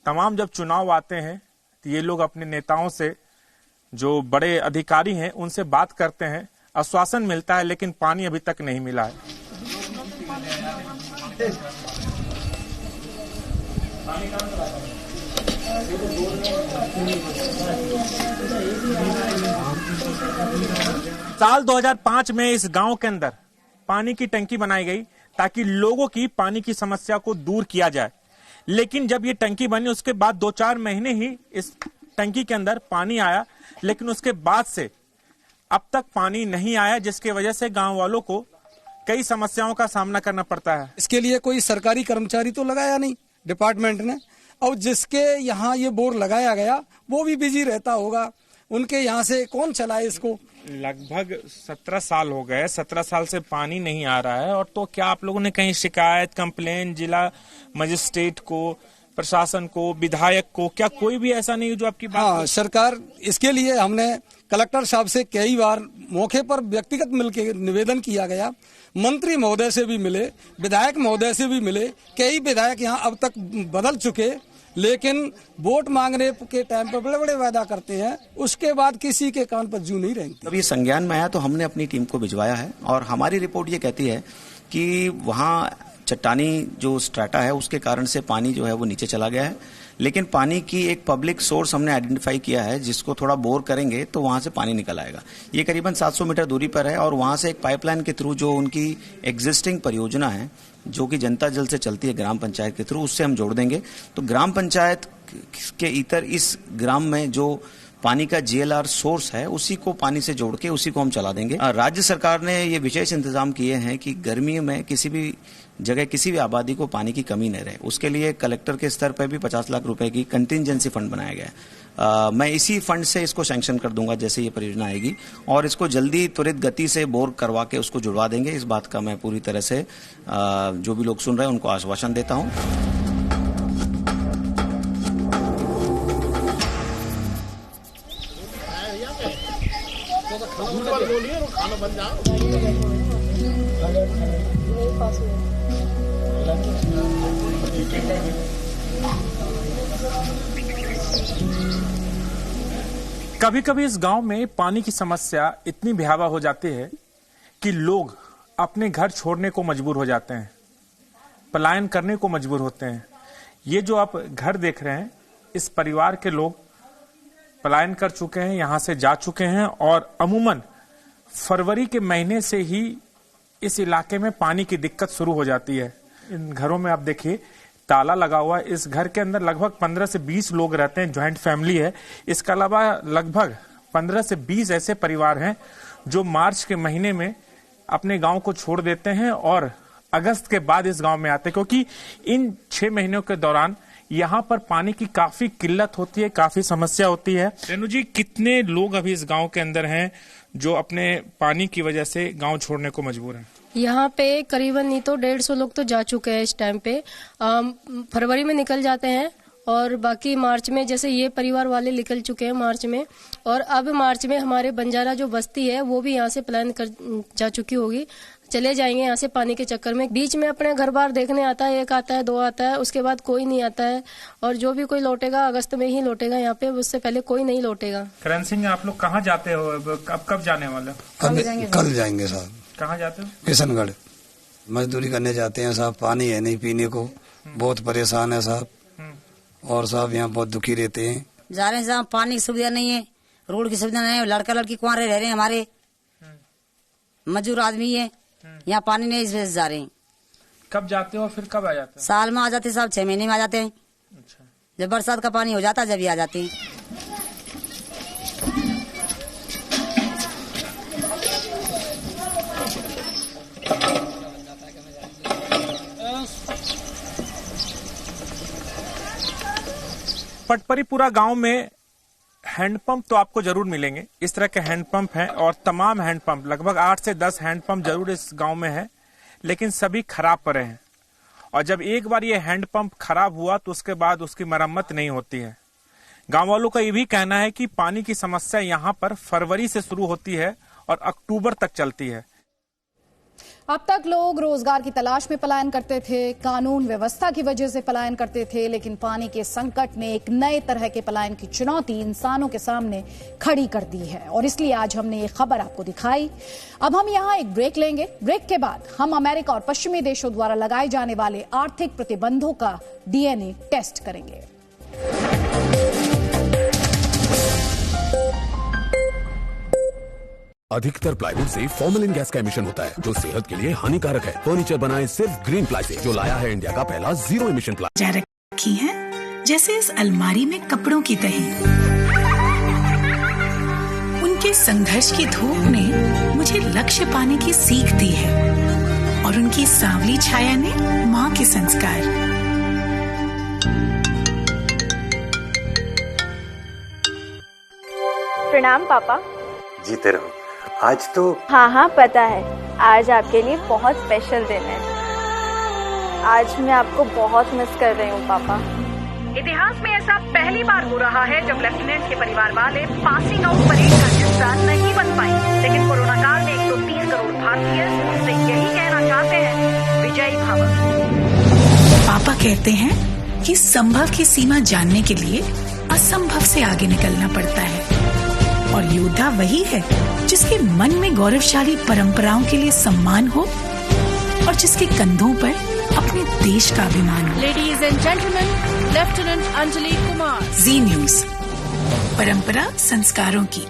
तमाम जब चुनाव आते हैं तो ये लोग अपने नेताओं से, जो बड़े अधिकारी हैं, उनसे बात करते हैं, आश्वासन मिलता है लेकिन पानी अभी तक नहीं मिला है। साल 2005 में इस गांव के अंदर पानी की टंकी बनाई गई ताकि लोगों की पानी की समस्या को दूर किया जाए। लेकिन जब ये टंकी बनी उसके बाद 2-4 महीने ही इस टंकी के अंदर पानी आया, लेकिन उसके बाद से अब तक पानी नहीं आया, जिसकी वजह से गांव वालों को कई समस्याओं का सामना करना पड़ता है।
इसके लिए कोई सरकारी कर्मचारी तो लगाया नहीं डिपार्टमेंट ने, और जिसके यहाँ ये बोर लगाया गया वो भी बिजी रहता होगा। उनके यहाँ से कौन चलाए इसको?
लगभग 17 साल हो गए, 17 साल से पानी नहीं आ रहा है। और तो क्या आप लोगों ने कहीं शिकायत, कंप्लेन जिला मजिस्ट्रेट को, प्रशासन को, विधायक को, क्या कोई भी ऐसा नहीं जो आपकी बात?
हाँ, सरकार इसके लिए हमने कलेक्टर साहब से कई बार मौके पर व्यक्तिगत मिलकर निवेदन किया गया। मंत्री महोदय से भी मिले, विधायक महोदय से भी मिले। कई विधायक यहाँ अब तक बदल चुके, लेकिन वोट मांगने के टाइम पर बड़े बड़े वादा करते हैं, उसके बाद किसी के कान पर जू नहीं रहेंगे।
जब ये संज्ञान में आया तो हमने अपनी टीम को भिजवाया है और हमारी रिपोर्ट ये कहती है कि वहाँ चट्टानी जो स्ट्रेटा है उसके कारण से पानी जो है वो नीचे चला गया है। लेकिन पानी की एक पब्लिक सोर्स हमने आइडेंटिफाई किया है, जिसको थोड़ा बोर करेंगे तो वहां से पानी निकल आएगा। ये करीबन 700 मीटर दूरी पर है और वहां से एक पाइपलाइन के थ्रू, जो उनकी एग्जिस्टिंग परियोजना है जो कि जनता जल से चलती है ग्राम पंचायत के थ्रू, उससे हम जोड़ देंगे। तो ग्राम पंचायत के इतर इस ग्राम में जो पानी का जीएलआर सोर्स है उसी को पानी से जोड़ के उसी को हम चला देंगे। राज्य सरकार ने ये विशेष इंतजाम किए हैं कि गर्मी में किसी भी जगह किसी भी आबादी को पानी की कमी न रहे। उसके लिए कलेक्टर के स्तर पर भी 50 लाख रुपए की कंटिंजेंसी फंड बनाया गया है। मैं इसी फंड से इसको सैंक्शन कर दूंगा जैसे ये परियोजना आएगी, और इसको जल्दी त्वरित गति से बोर करवा के उसको जुड़वा देंगे। इस बात का मैं पूरी तरह से जो भी लोग सुन रहे हैं उनको आश्वासन देता हूं।
कभी कभी इस गांव में पानी की समस्या इतनी भयावह हो जाती है कि लोग अपने घर छोड़ने को मजबूर हो जाते हैं, पलायन करने को मजबूर होते हैं। ये जो आप घर देख रहे हैं, इस परिवार के लोग पलायन कर चुके हैं, यहां से जा चुके हैं और अमूमन फरवरी के महीने से ही इस इलाके में पानी की दिक्कत शुरू हो जाती है। इन घरों में आप देखिए ताला लगा हुआ है। इस घर के अंदर लगभग 15 से 20 लोग रहते हैं, ज्वाइंट फैमिली है। इसके अलावा लगभग 15 से 20 ऐसे परिवार हैं जो मार्च के महीने में अपने गांव को छोड़ देते हैं और अगस्त के बाद इस गांव में आते हैं, क्योंकि इन 6 महीनों के दौरान यहाँ पर पानी की काफी किल्लत होती है, काफी समस्या होती है। रेणु जी, कितने लोग अभी इस गांव के अंदर हैं जो अपने पानी की वजह से गांव छोड़ने को मजबूर हैं?
यहाँ पे करीबन नहीं तो 150 लोग तो जा चुके हैं इस टाइम पे। फरवरी में निकल जाते हैं और बाकी मार्च में, जैसे ये परिवार वाले निकल चुके हैं मार्च में, और अब मार्च में हमारे बंजारा जो बस्ती है वो भी यहाँ से प्लान कर जा चुकी होगी, चले जाएंगे यहाँ से पानी के चक्कर में। बीच में अपने घर बार देखने आता है, 1 आता है 2 आता है, उसके बाद कोई नहीं आता है, और जो भी कोई लौटेगा अगस्त में ही लौटेगा यहाँ पे, उससे पहले कोई नहीं लौटेगा।
करण सिंह, आप लोग कहाँ जाते हो? अब कब जाने वाले?
कल जाएंगे साहब।
कहाँ जाते हो?
किशनगढ़ मजदूरी करने जाते हैं साहब। पानी है नहीं पीने को, बहुत परेशान है साहब, और साहब यहाँ बहुत दुखी रहते हैं।
जा रहे हैं साहब, पानी की सुविधा नहीं है, रोड की सुविधा नहीं है, लड़का लड़की कुंवारे रह रहे हैं, हमारे मजदूर आदमी है, यहाँ पानी नहीं, इस वजह से जा रहे हैं।
कब जाते हो, फिर कब आ जाते हो?
साल में आ जाते हैं साहब, 6 महीने में आ जाते हैं।
अच्छा।
जब बरसात का पानी हो जाता है जब ही आ जाते हैं।
पटपरीपुरा गांव में हैंडपंप तो आपको जरूर मिलेंगे। इस तरह के हैंडपंप हैं, और तमाम हैंडपंप, लगभग 8 से 10 हैंडपंप जरूर इस गांव में है, लेकिन सभी खराब पड़े हैं। और जब एक बार ये हैंडपंप खराब हुआ तो उसके बाद उसकी मरम्मत नहीं होती है। गांव वालों का ये भी कहना है कि पानी की समस्या यहाँ पर फरवरी से शुरू होती है और अक्टूबर तक चलती है।
अब तक लोग रोजगार की तलाश में पलायन करते थे, कानून व्यवस्था की वजह से पलायन करते थे, लेकिन पानी के संकट ने एक नए तरह के पलायन की चुनौती इंसानों के सामने खड़ी कर दी है, और इसलिए आज हमने ये खबर आपको दिखाई। अब हम यहाँ एक ब्रेक लेंगे। ब्रेक के बाद हम अमेरिका और पश्चिमी देशों द्वारा लगाए जाने वाले आर्थिक प्रतिबंधों का DNA टेस्ट करेंगे।
अधिकतर प्लाईवुड से फॉर्मेलिन गैस का एमिशन होता है, जो सेहत के लिए हानिकारक है। फर्नीचर बनाए सिर्फ ग्रीन प्लाई से, जो लाया है इंडिया का पहला 0 एमिशन प्लाई।
जा रखी है जैसे इस अलमारी में कपड़ों की तह। उनके संघर्ष की धूप ने मुझे लक्ष्य पाने की सीख दी है, और उनकी सांवली छाया ने माँ के संस्कार।
प्रणाम पापा।
जीते रहो। आज तो
हाँ पता है, आज आपके लिए बहुत स्पेशल दिन है। आज मैं आपको बहुत मिस कर रही हूँ पापा।
इतिहास में ऐसा पहली बार हो रहा है जब लेफ्टिनेंट के परिवार वाले पासिंग आउट परेड का हिस्सा नहीं बन पाए, लेकिन कोरोना काल में 130 करोड़ भारतीय उनसे यही कहना चाहते हैं, विजयी भव।
पापा कहते हैं कि संभव की सीमा जानने के लिए असंभव से आगे निकलना पड़ता है, और योद्धा वही है जिसके मन में गौरवशाली परंपराओं के लिए सम्मान हो, और जिसके कंधों पर अपने देश का अभिमान हो।
Ladies and gentleman, lieutenant Anjali Kumar.
Zee News, परंपरा संस्कारों की।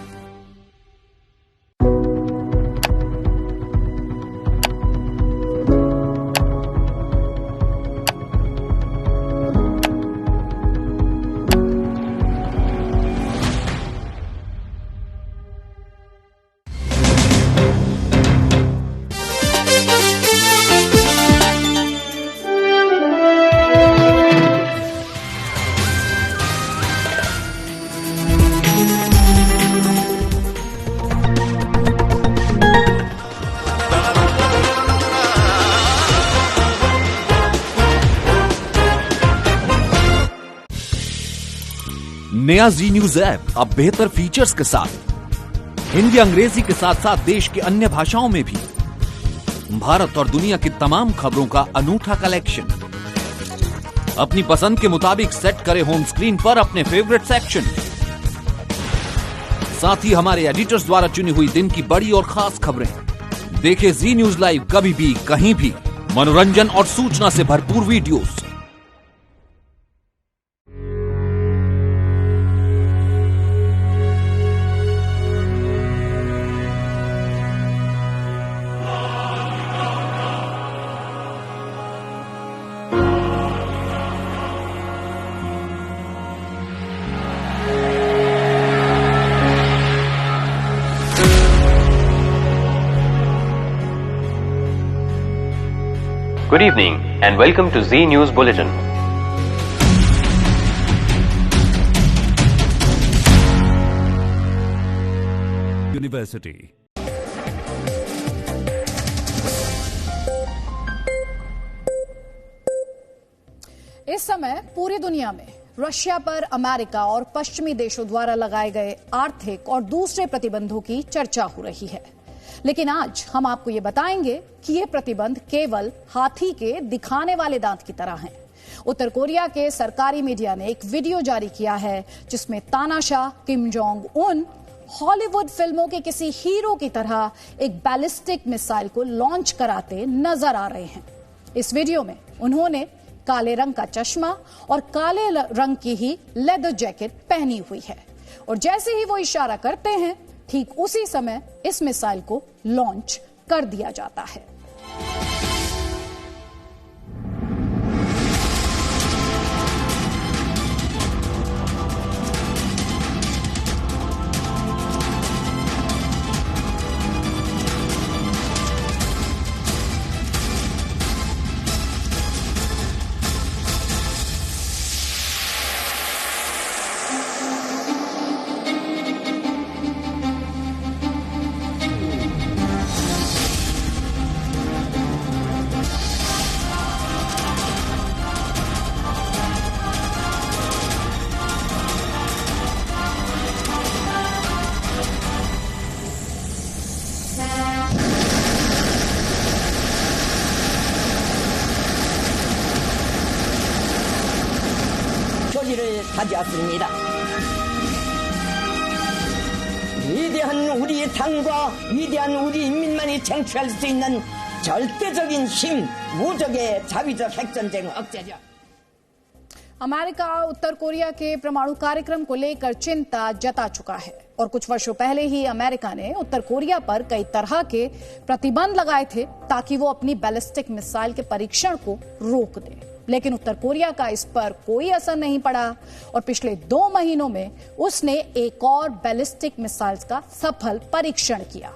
नया जी न्यूज ऐप अब बेहतर फीचर्स के साथ हिंदी अंग्रेजी के साथ साथ देश की अन्य भाषाओं में भी भारत और दुनिया की तमाम खबरों का अनूठा कलेक्शन। अपनी पसंद के मुताबिक सेट करें होम स्क्रीन पर अपने फेवरेट सेक्शन। साथ ही हमारे एडिटर्स द्वारा चुनी हुई दिन की बड़ी और खास खबरें। देखें जी न्यूज लाइव कभी भी कहीं भी, मनोरंजन और सूचना से भरपूर videos.
Good evening and welcome to Z News Bulletin.
University.
इस समय पूरी दुनिया में रशिया पर अमेरिका और पश्चिमी देशों द्वारा लगाए गए आर्थिक और दूसरे प्रतिबंधों की चर्चा हो रही है, लेकिन आज हम आपको ये बताएंगे कि ये प्रतिबंध केवल हाथी के दिखाने वाले दांत की तरह हैं। उत्तर कोरिया के सरकारी मीडिया ने एक वीडियो जारी किया है जिसमें तानाशाह किम जोंग उन हॉलीवुड फिल्मों के किसी हीरो की तरह एक बैलिस्टिक मिसाइल को लॉन्च कराते नजर आ रहे हैं। इस वीडियो में उन्होंने काले रंग का चश्मा और काले रंग की ही लेदर जैकेट पहनी हुई है और जैसे ही वो इशारा करते हैं ठीक उसी समय इस मिसाइल को लॉन्च कर दिया जाता है।
가져왔습니다. 위대한 우리 당과 위대한 우리 인민만이 쟁취할 수 있는 절대적인 힘, 무적의 자위적 핵전쟁 억제죠.
अमेरिका उत्तर कोरिया के परमाणु कार्यक्रम को लेकर चिंता जता चुका है और कुछ वर्षों पहले ही अमेरिका ने उत्तर कोरिया पर कई तरह के प्रतिबंध लगाए थे ताकि वो अपनी बैलिस्टिक मिसाइल के परीक्षण को रोक दे, लेकिन उत्तर कोरिया का इस पर कोई असर नहीं पड़ा और पिछले 2 महीनों में उसने एक और बैलिस्टिक मिसाइल्स का सफल परीक्षण किया।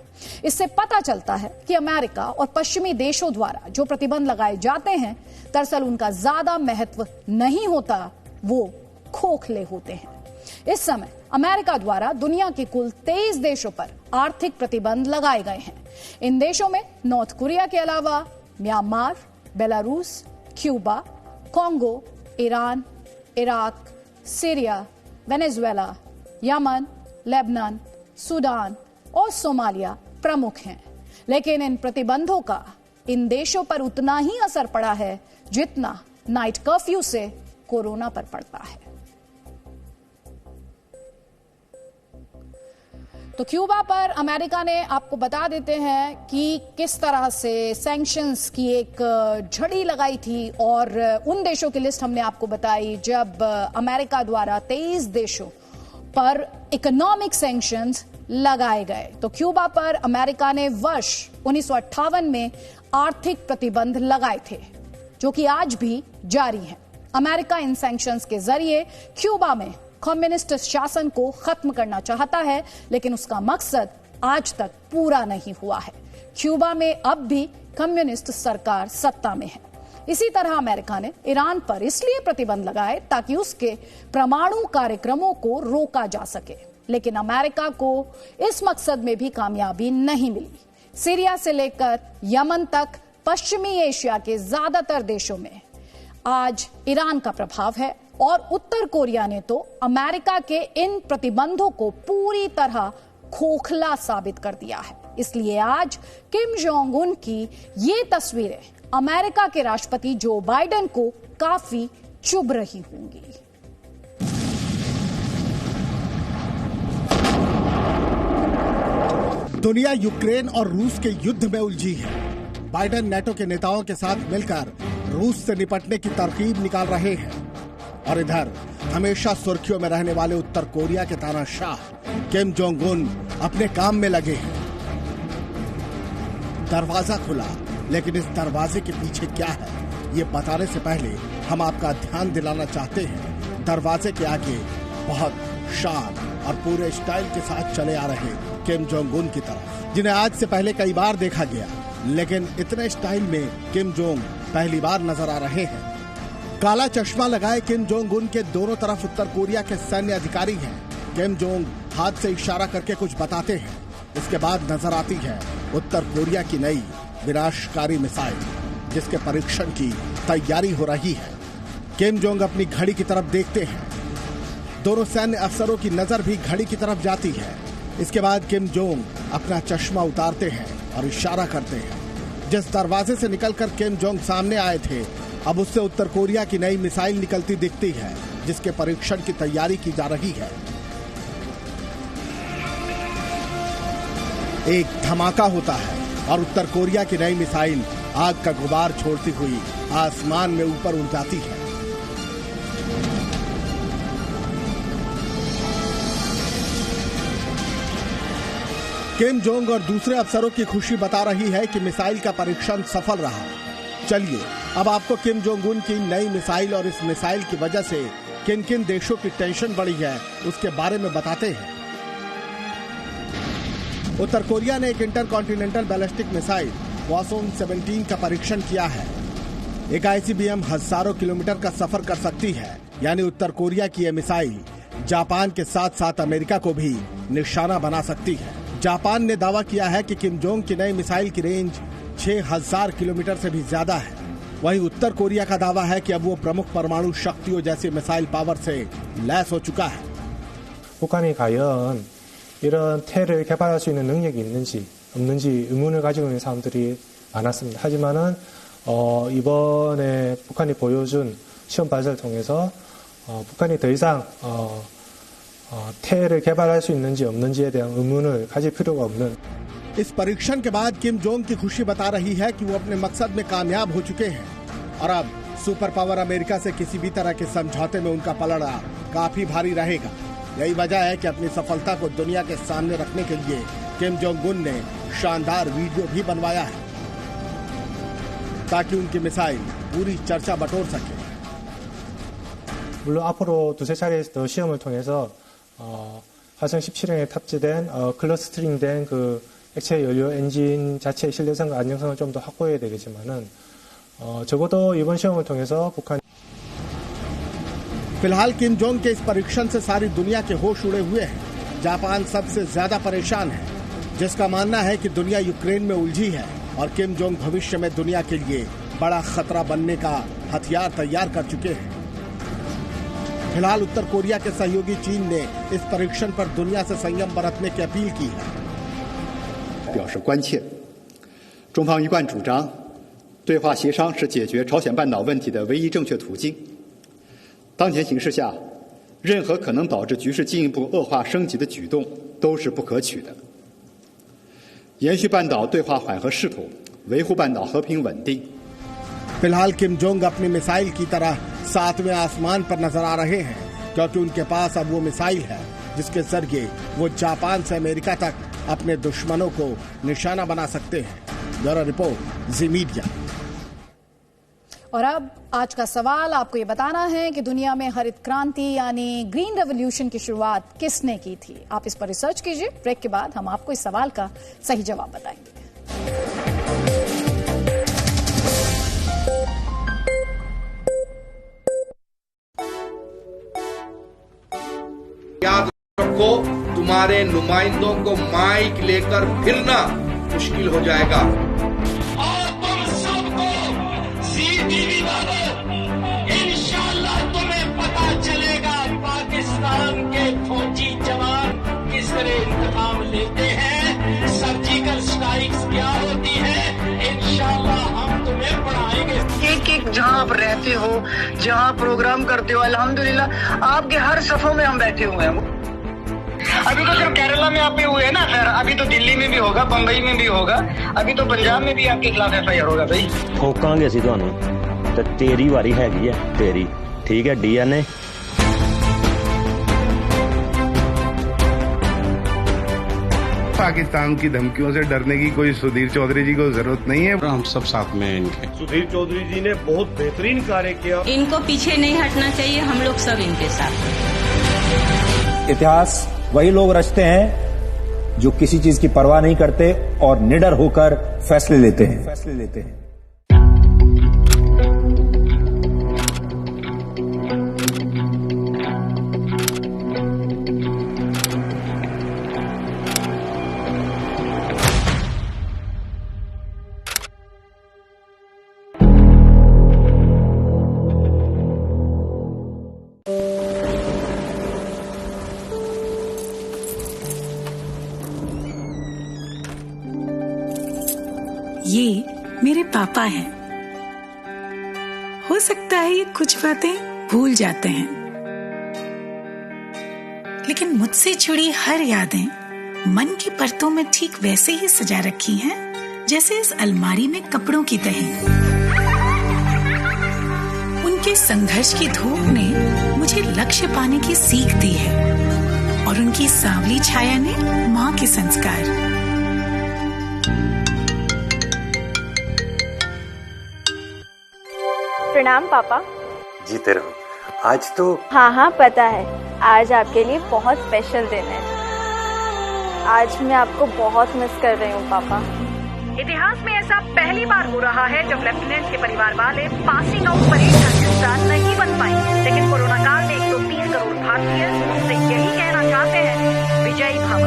इससे पता चलता है कि अमेरिका और पश्चिमी देशों द्वारा जो प्रतिबंध लगाए जाते हैं दरअसल उनका ज्यादा महत्व नहीं होता, वो खोखले होते हैं। इस समय अमेरिका द्वारा दुनिया के कुल 23 देशों पर आर्थिक प्रतिबंध लगाए गए हैं। इन देशों में नॉर्थ कोरिया के अलावा Myanmar, Belarus, Cuba, Congo, Iran, Iraq, Syria, Venezuela, Yemen, Lebanon, Sudan और सोमालिया प्रमुख हैं। लेकिन इन प्रतिबंधों का इन देशों पर उतना ही असर पड़ा है जितना नाइट कर्फ्यू से कोरोना पर पड़ता है। तो क्यूबा पर अमेरिका ने आपको बता देते हैं कि किस तरह से सैंक्शंस की एक झड़ी लगाई थी और उन देशों की लिस्ट हमने आपको बताई जब अमेरिका द्वारा 23 देशों पर इकोनॉमिक सैंक्शंस लगाए गए। तो क्यूबा पर अमेरिका ने वर्ष 1958 में आर्थिक प्रतिबंध लगाए थे जो कि आज भी जारी हैं। अमेरिका इन सैंक्शंस के जरिए क्यूबा में कम्युनिस्ट शासन को खत्म करना चाहता है, लेकिन उसका मकसद आज तक पूरा नहीं हुआ है। क्यूबा में अब भी कम्युनिस्ट सरकार सत्ता में है। इसी तरह अमेरिका ने ईरान पर इसलिए प्रतिबंध लगाए ताकि उसके परमाणु कार्यक्रमों को रोका जा सके, लेकिन अमेरिका को इस मकसद में भी कामयाबी नहीं मिली। सीरिया से लेकर यमन तक पश्चिमी एशिया के ज्यादातर देशों में आज ईरान का प्रभाव है और उत्तर कोरिया ने तो अमेरिका के इन प्रतिबंधों को पूरी तरह खोखला साबित कर दिया है। इसलिए आज किम जोंग उन की ये तस्वीरें अमेरिका के राष्ट्रपति जो बाइडेन को काफी चुभ रही होंगी।
दुनिया यूक्रेन और रूस के युद्ध में उलझी है। बाइडेन नेटो के नेताओं के साथ मिलकर रूस से निपटने की तरकीब निकाल रहे हैं और इधर हमेशा सुर्खियों में रहने वाले उत्तर कोरिया के तानाशाह किम जोंग उन अपने काम में लगे हैं। दरवाजा खुला, लेकिन इस दरवाजे के पीछे क्या है ये बताने से पहले हम आपका ध्यान दिलाना चाहते हैं दरवाजे के आगे बहुत शान और पूरे स्टाइल के साथ चले आ रहे किम जोंग उन की तरफ, जिन्हें आज से पहले कई बार देखा गया, लेकिन इतने स्टाइल में किम जोंग पहली बार नजर आ रहे हैं। काला चश्मा लगाए किम जोंग उन के दोनों तरफ उत्तर कोरिया के सैन्य अधिकारी हैं। किम जोंग हाथ से इशारा करके कुछ बताते हैं। इसके बाद नजर आती है उत्तर कोरिया की नई विनाशकारी मिसाइल, जिसके परीक्षण की तैयारी हो रही है। किम जोंग अपनी घड़ी की तरफ देखते हैं। दोनों सैन्य अफसरों की नजर भी घड़ी की तरफ जाती है। इसके बाद किम जोंग अपना चश्मा उतारते हैं और इशारा करते हैं। जिस दरवाजे से निकलकर किम जोंग सामने आए थे, अब उससे उत्तर कोरिया की नई मिसाइल निकलती दिखती है, जिसके परीक्षण की तैयारी की जा रही है। एक धमाका होता है और उत्तर कोरिया की नई मिसाइल आग का गुबार छोड़ती हुई आसमान में ऊपर उड़ जाती है। किम जोंग और दूसरे अफसरों की खुशी बता रही है कि मिसाइल का परीक्षण सफल रहा। चलिए अब आपको किम जोंग उन की नई मिसाइल और इस मिसाइल की वजह से किन किन देशों की टेंशन बढ़ी है उसके बारे में बताते हैं। उत्तर कोरिया ने एक इंटरकॉन्टिनेंटल बैलिस्टिक मिसाइल वासोंग 17 का परीक्षण किया है। एक आईसीबीएम हजारों किलोमीटर का सफर कर सकती है, यानी उत्तर कोरिया की यह मिसाइल जापान के साथ साथ अमेरिका को भी निशाना बना सकती है। जापान ने दावा किया है कि किम जोंग की नई मिसाइल की रेंज 6000 किलोमीटर से भी ज्यादा है। वहीं उत्तर कोरिया का दावा है कि अब वो प्रमुख परमाणु शक्तियों जैसे मिसाइल पावर से लैस हो चुका है।
북한이 과연 이런 태를 개발할 수 있는 능력이 있는지 없는지 의문을 가지고 있는 사람들이 많았습니다. 하지만은 이번에 북한이 보여준 시험 발사를 통해서 북한이 더 이상 태를 개발할 수 있는지 없는지에 대한 의문을 가질 필요가 없는.
इस परीक्षण के बाद किम जोंग की खुशी बता रही है कि वो अपने मकसद में कामयाब हो चुके हैं और अब सुपर पावर अमेरिका से किसी भी तरह के समझौते में उनका पलड़ा काफी भारी रहेगा। यही वजह है कि अपनी सफलता को दुनिया के सामने रखने के लिए किम जोंग उन ने शानदार वीडियो भी बनवाया है ताकि उनकी मिसाइल पूरी चर्चा बटोर सके।
물론 앞으로 두세 차례 더 시험을 통해서 화성 17형에 탑재된 클러스터링된 그 액체 연료 엔진 자체의 신뢰성과 안정성을 좀 더 확보해야 되겠지만은 적어도 이번 시험을 통해서 북한
फिलहाल किम जोंग के इस परीक्षण से सारी दुनिया के होश उड़े हुए हैं। जापान सबसे ज्यादा परेशान है, जिसका मानना है कि दुनिया यूक्रेन में उलझी है और किम जोंग भविष्य में दुनिया के लिए बड़ा खतरा बनने का हथियार तैयार कर चुके हैं। फिलहाल उत्तर कोरिया के सहयोगी चीन ने इस परीक्षण पर दुनिया से संयम बरतने की अपील की है।
表示关切，中方一贯主张，对话协商是解决朝鲜半岛问题的唯一正确途径。当前形势下，任何可能导致局势进一步恶化升级的举动都是不可取的。延续半岛对话缓和势头，维护半岛和平稳定。
फिलहाल किम जोंग अपनी मिसाइल की तरह 7वें आसमान पर नजर आ रहे हैं, क्योंकि उनके पास अब वो मिसाइल है जिसके जरिए वो जापान से अमेरिका तक अपने दुश्मनों को निशाना बना सकते हैं। ब्यूरो रिपोर्ट, जी मीडिया।
और अब आज का सवाल आपको ये बताना है कि दुनिया में हरित क्रांति यानी ग्रीन रेवोल्यूशन की शुरुआत किसने की थी। आप इस पर रिसर्च कीजिए। ब्रेक के बाद हम आपको इस सवाल का सही जवाब बताएंगे।
याद रखो, तुम्हारे नुमाइंदों को माइक लेकर फिरना मुश्किल हो जाएगा।
और तुम सबको ज़ी-टीवी वालों, इंशाअल्लाह तुम्हें पता चलेगा पाकिस्तान के फौजी जवान किस तरह इंतकाम लेते हैं, सर्जिकल स्ट्राइक्स क्या होती है। इंशाअल्लाह हम तुम्हें पढ़ाएंगे।
एक जहां आप रहते हो, जहां प्रोग्राम करते हो, अल्हम्दुलिल्लाह आपके हर सफों में हम बैठे हुए हैं। अभी तो सिर्फ केरला में आप पे हुए हैं ना, खैर अभी तो दिल्ली में भी होगा, बम्बई में भी होगा, अभी तो पंजाब में भी आपके खिलाफ FIR होगा। भाई
ठोकांगे ਅਸੀਂ ਤੁਹਾਨੂੰ ਤੇ ਤੇਰੀ ਵਾਰੀ ਹੈਗੀ ਹੈ ਤੇਰੀ, ਠੀਕ ਹੈ DNA।
पाकिस्तान की धमकियों से डरने की कोई सुधीर चौधरी जी को जरूरत नहीं है।
हम सब साथ में इनके।
सुधीर चौधरी जी ने बहुत बेहतरीन कार्य किया।
इनको पीछे नहीं हटना चाहिए, हम लोग सब इनके साथ।
इतिहास वही लोग रचते हैं जो किसी चीज की परवाह नहीं करते और निडर होकर फैसले लेते हैं।
पापा हैं। हो सकता है ये कुछ बातें भूल जाते हैं, लेकिन मुझसे जुड़ी हर यादें मन की परतों में ठीक वैसे ही सजा रखी हैं जैसे इस अलमारी में कपड़ों की तह। उनके संघर्ष की धूप ने मुझे लक्ष्य पाने की सीख दी है और उनकी सांवली छाया ने माँ के संस्कार।
प्रणाम पापा।
जीते रहो। आज तो
हाँ पता है, आज आपके लिए बहुत स्पेशल दिन है। आज मैं आपको बहुत मिस कर रही हूँ पापा।
इतिहास में ऐसा पहली बार हो रहा है जब लेफ्टिनेंट के परिवार वाले पासिंग आउट परेड का हिस्सा नहीं बन पाए, लेकिन कोरोना काल में 130 करोड़ भारतीय उनसे यही कहना चाहते हैं, विजयी भव।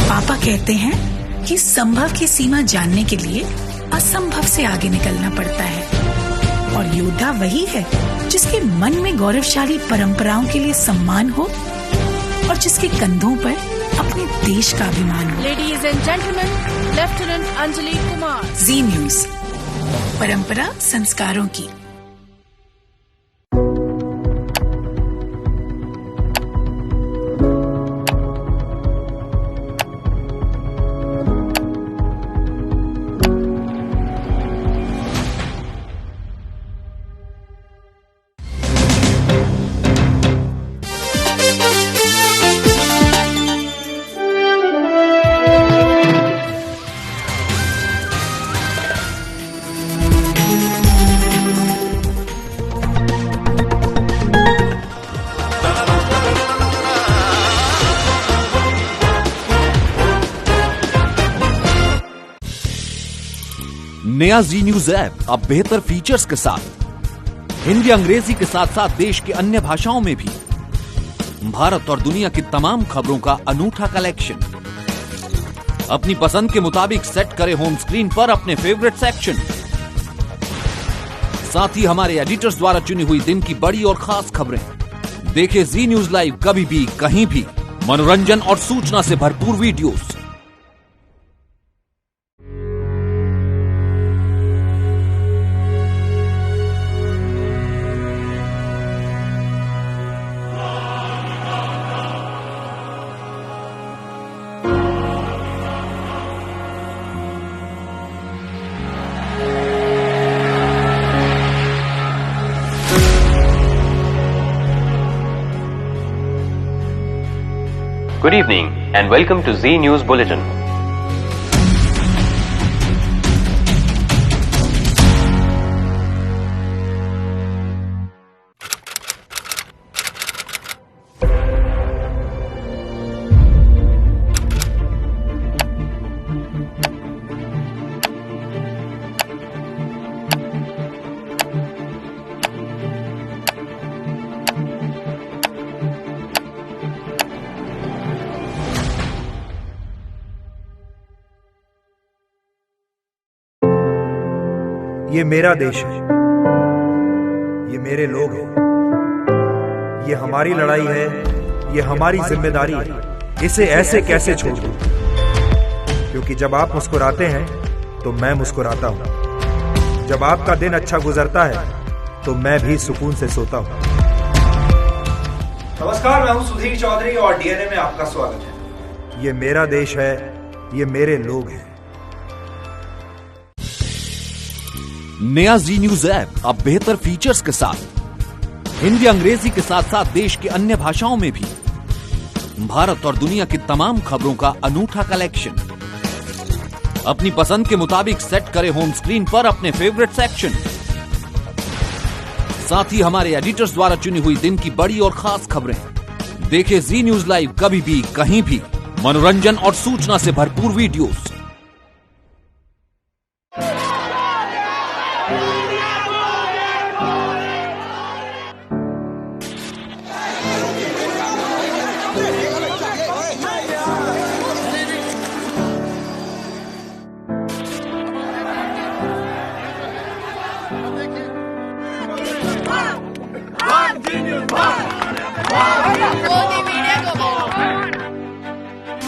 पापा कहते हैं कि संभव की सीमा जानने के लिए असंभव से आगे निकलना पड़ता है, और योद्धा वही है जिसके मन में गौरवशाली परंपराओं के लिए सम्मान हो और जिसके कंधों पर अपने देश का अभिमान हो।
Ladies and gentleman, lieutenant Anjali Kumar.
Zee News, परंपरा संस्कारों की।
नया जी न्यूज ऐप अब बेहतर फीचर्स के साथ हिंदी अंग्रेजी के साथ साथ देश के अन्य भाषाओं में भी भारत और दुनिया की तमाम खबरों का अनूठा कलेक्शन। अपनी पसंद के मुताबिक सेट करें होम स्क्रीन पर अपने फेवरेट सेक्शन। साथ ही हमारे एडिटर्स द्वारा चुनी हुई दिन की बड़ी और खास खबरें। देखें जी न्यूज लाइव कभी भी कहीं भी, मनोरंजन और सूचना से भरपूर videos.
Good evening and welcome to Z News Bulletin.
ये मेरा देश है, ये मेरे लोग हैं, ये हमारी लड़ाई है, ये हमारी जिम्मेदारी है। इसे ऐसे कैसे छोड़ दूं? क्योंकि जब आप मुस्कुराते हैं तो मैं मुस्कुराता हूं। जब आपका दिन अच्छा गुजरता है तो मैं भी सुकून से सोता हूं।
नमस्कार, मैं हूं सुधीर चौधरी और डीएनए में आपका स्वागत है।
ये मेरा देश है, ये मेरे लोग हैं।
नया जी न्यूज ऐप अब बेहतर फीचर्स के साथ हिंदी अंग्रेजी के साथ साथ देश के अन्य भाषाओं में भी भारत और दुनिया की तमाम खबरों का अनूठा कलेक्शन। अपनी पसंद के मुताबिक सेट करें होम स्क्रीन पर अपने फेवरेट सेक्शन। साथ ही हमारे एडिटर्स द्वारा चुनी हुई दिन की बड़ी और खास खबरें। देखें जी न्यूज लाइव कभी भी कहीं भी, मनोरंजन और सूचना से भरपूर वीडियोस।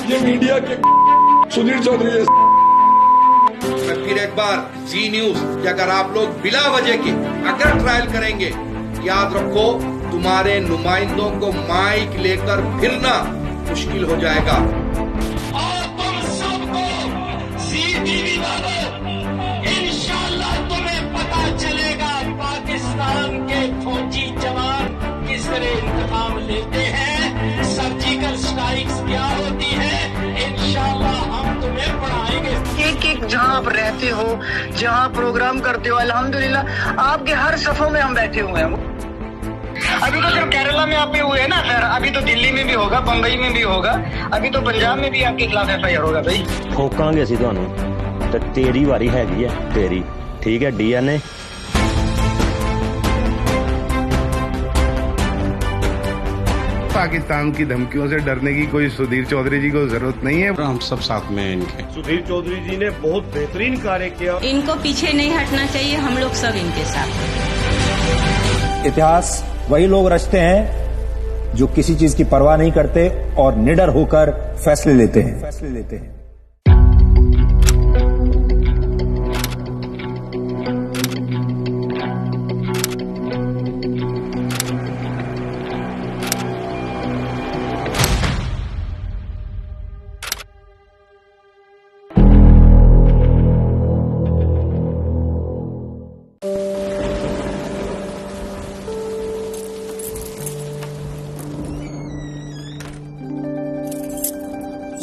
ये मीडिया के सुधीर चौधरी
मैं फिर एक बार जी न्यूज कि अगर आप लोग बिला वजह के अगर ट्रायल करेंगे, याद रखो तुम्हारे नुमाइंदों को माइक लेकर फिरना मुश्किल हो जाएगा।
और तुम सबको जी टीवी वालों, इंशाल्लाह तुम्हें पता चलेगा पाकिस्तान के फौजी जवान किस तरह इंतकाम लेते हैं, सर्जिकल स्ट्राइक्स क्या होती है, इंशाल्लाह हम तुम्हें पढ़ाएंगे।
एक जहां आप रहते हो, जहां प्रोग्राम करते हो, अल्हम्दुलिल्लाह आपके हर सफों में हम बैठे हुए हैं। अभी तो सिर्फ केरला में आप पे हुए ना सर, अभी तो दिल्ली में भी होगा, बम्बई में भी होगा, अभी तो पंजाब में भी आपके खिलाफ FIR होगा भाई।
ठोकांगे ਅਸੀਂ ਤੁਹਾਨੂੰ ਤੇ ਤੇਰੀ ਵਾਰੀ ਹੈਗੀ ਹੈ ਤੇਰੀ ਠੀਕ ਹੈ DNA।
पाकिस्तान की धमकियों से डरने की कोई सुधीर चौधरी जी को जरूरत नहीं है।
हम सब साथ में इनके।
सुधीर चौधरी जी ने बहुत बेहतरीन कार्य किया,
इनको पीछे नहीं हटना चाहिए, हम लोग सब इनके साथ।
इतिहास वही लोग रचते हैं जो किसी चीज की परवाह नहीं करते और निडर होकर फैसले लेते हैं।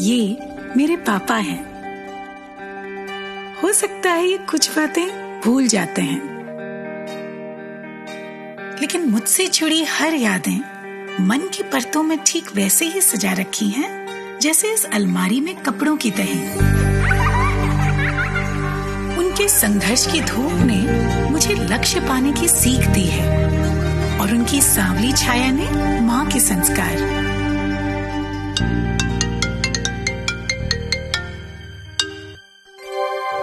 ये मेरे पापा हैं। हो सकता है ये कुछ बातें भूल जाते हैं, लेकिन मुझसे जुड़ी हर यादें मन की परतों में ठीक वैसे ही सजा रखी हैं जैसे इस अलमारी में कपड़ों की तह। उनके संघर्ष की धूप ने मुझे लक्ष्य पाने की सीख दी है और उनकी सांवली छाया ने माँ के संस्कार।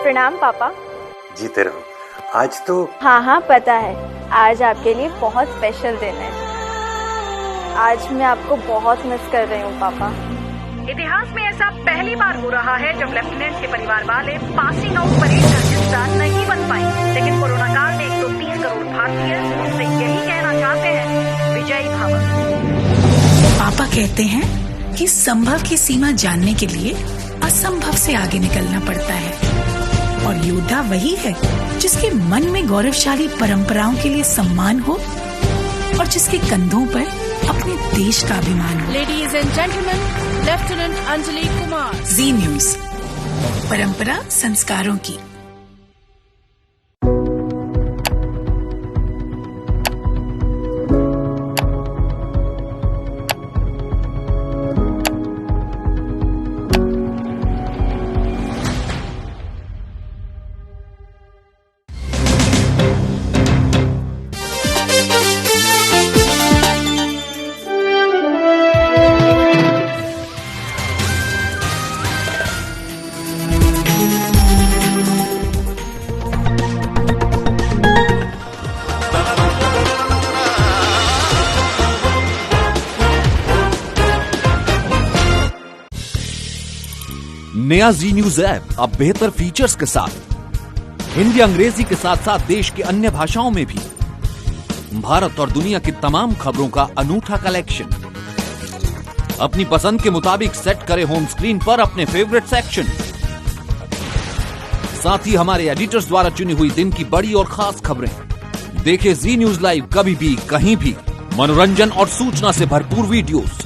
प्रणाम पापा।
जीते रहो। आज तो
हाँ पता है, आज आपके लिए बहुत स्पेशल दिन है। आज मैं आपको बहुत मिस कर रही हूँ पापा।
इतिहास में ऐसा पहली बार हो रहा है जब लेफ्टिनेंट के परिवार वाले पासिंग आउट परेड का हिस्सा नहीं बन पाए, लेकिन कोरोना काल में 130 करोड़ भारतीय उनसे यही कहना चाहते हैं, विजयी भव।
पापा कहते हैं कि संभव की सीमा जानने के लिए असंभव से आगे निकलना पड़ता है, और योद्धा वही है जिसके मन में गौरवशाली परंपराओं के लिए सम्मान हो और जिसके कंधों पर अपने देश का अभिमान हो।
Ladies and gentleman, lieutenant Anjali Kumar.
Zee News, परंपरा संस्कारों की।
नया जी न्यूज ऐप अब बेहतर फीचर्स के साथ हिंदी अंग्रेजी के साथ साथ देश की अन्य भाषाओं में भी भारत और दुनिया की तमाम खबरों का अनूठा कलेक्शन। अपनी पसंद के मुताबिक सेट करें होम स्क्रीन पर अपने फेवरेट सेक्शन। साथ ही हमारे एडिटर्स द्वारा चुनी हुई दिन की बड़ी और खास खबरें। देखें जी न्यूज लाइव कभी भी कहीं भी, मनोरंजन और सूचना से भरपूर videos.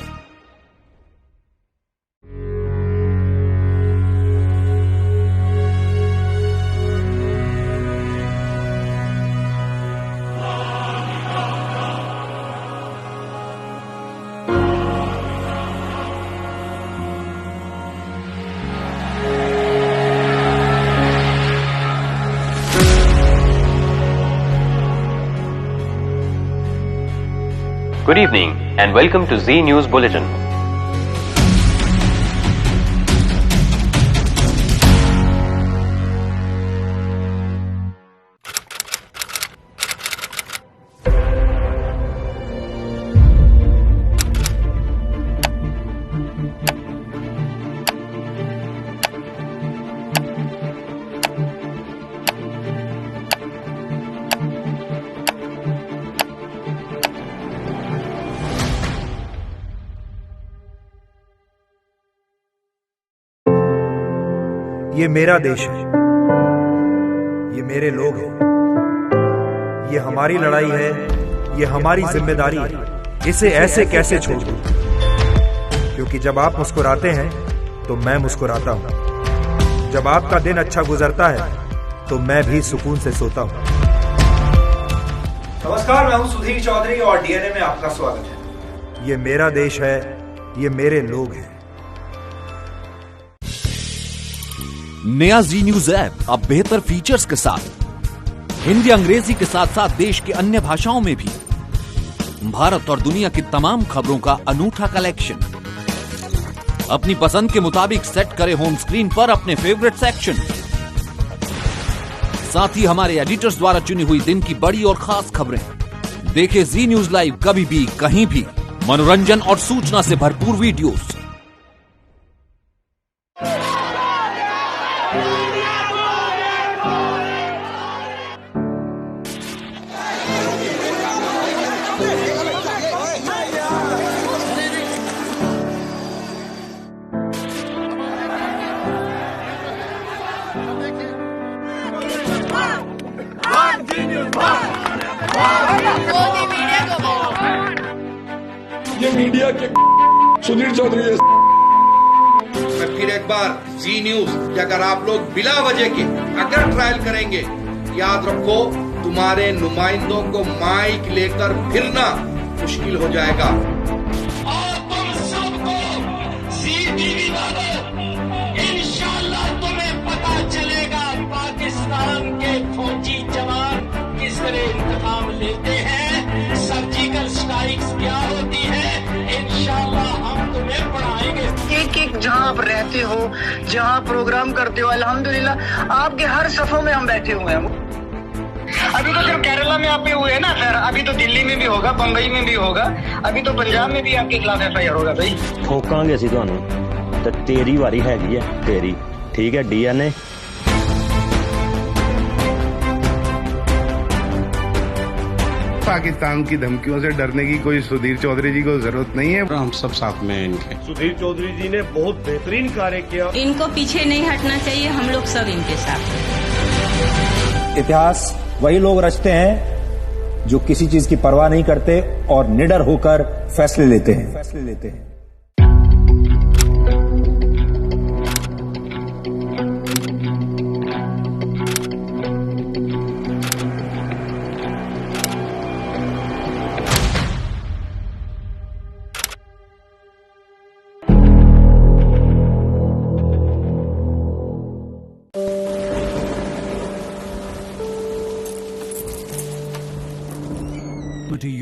Good evening and welcome to Z News Bulletin.
ये मेरा देश है, ये मेरे लोग हैं, ये हमारी लड़ाई है, ये हमारी जिम्मेदारी है। इसे ऐसे कैसे छोड़ दूं? क्योंकि जब आप मुस्कुराते हैं तो मैं मुस्कुराता हूं। जब आपका दिन अच्छा गुजरता है तो मैं भी सुकून से सोता हूं।
नमस्कार, मैं हूं सुधीर चौधरी और डीएनए में आपका स्वागत है।
ये मेरा देश है, ये मेरे लोग हैं।
नया जी न्यूज ऐप अब बेहतर फीचर्स के साथ हिंदी अंग्रेजी के साथ साथ देश के अन्य भाषाओं में भी भारत और दुनिया की तमाम खबरों का अनूठा कलेक्शन। अपनी पसंद के मुताबिक सेट करें होम स्क्रीन पर अपने फेवरेट सेक्शन। साथ ही हमारे एडिटर्स द्वारा चुनी हुई दिन की बड़ी और खास खबरें। देखें जी न्यूज लाइव कभी भी कहीं भी। मनोरंजन और सूचना से भरपूर वीडियोस।
ये मीडिया के सुधीर चौधरी है। मैं फिर एक बार जी न्यूज कि अगर आप लोग बिला वजह के अगर ट्रायल करेंगे, याद रखो तुम्हारे नुमाइंदों को माइक लेकर फिरना मुश्किल हो जाएगा।
और तुम सबको जी टीवी वालों, इंशाल्लाह तुम्हें पता चलेगा पाकिस्तान के फौजी जवान किस तरह इंतकाम लेते हैं, सर्जिकल स्ट्राइक्स क्या होती है। इंशाल्लाह हम तुम्हें पढ़ाएंगे।
एक एक जहाँ आप रहते हो, जहाँ प्रोग्राम करते हो, अल्हम्दुलिल्लाह आपके हर सफों में हम बैठे हुए हैं। अभी तो सिर्फ केरला में आप हुए हैं ना, खैर अभी तो दिल्ली में भी होगा, बम्बई में भी होगा, अभी तो पंजाब में भी आपके खिलाफ FIR होगा भाई।
ठोकांगे ਅਸੀਂ ਤੁਹਾਨੂੰ ਤੇ ਤੇਰੀ ਵਾਰੀ ਹੈਗੀ ਹੈ ਤੇਰੀ। ਠੀਕ ਹੈ DNA।
पाकिस्तान की धमकियों से डरने की कोई सुधीर चौधरी जी को जरूरत नहीं है।
हम सब साथ में हैं इनके। सुधीर चौधरी जी ने बहुत बेहतरीन कार्य किया।
इनको पीछे नहीं हटना चाहिए, हम लोग सब इनके साथ हैं।
इतिहास वही लोग रचते हैं जो किसी चीज की परवाह नहीं करते और निडर होकर फैसले लेते हैं।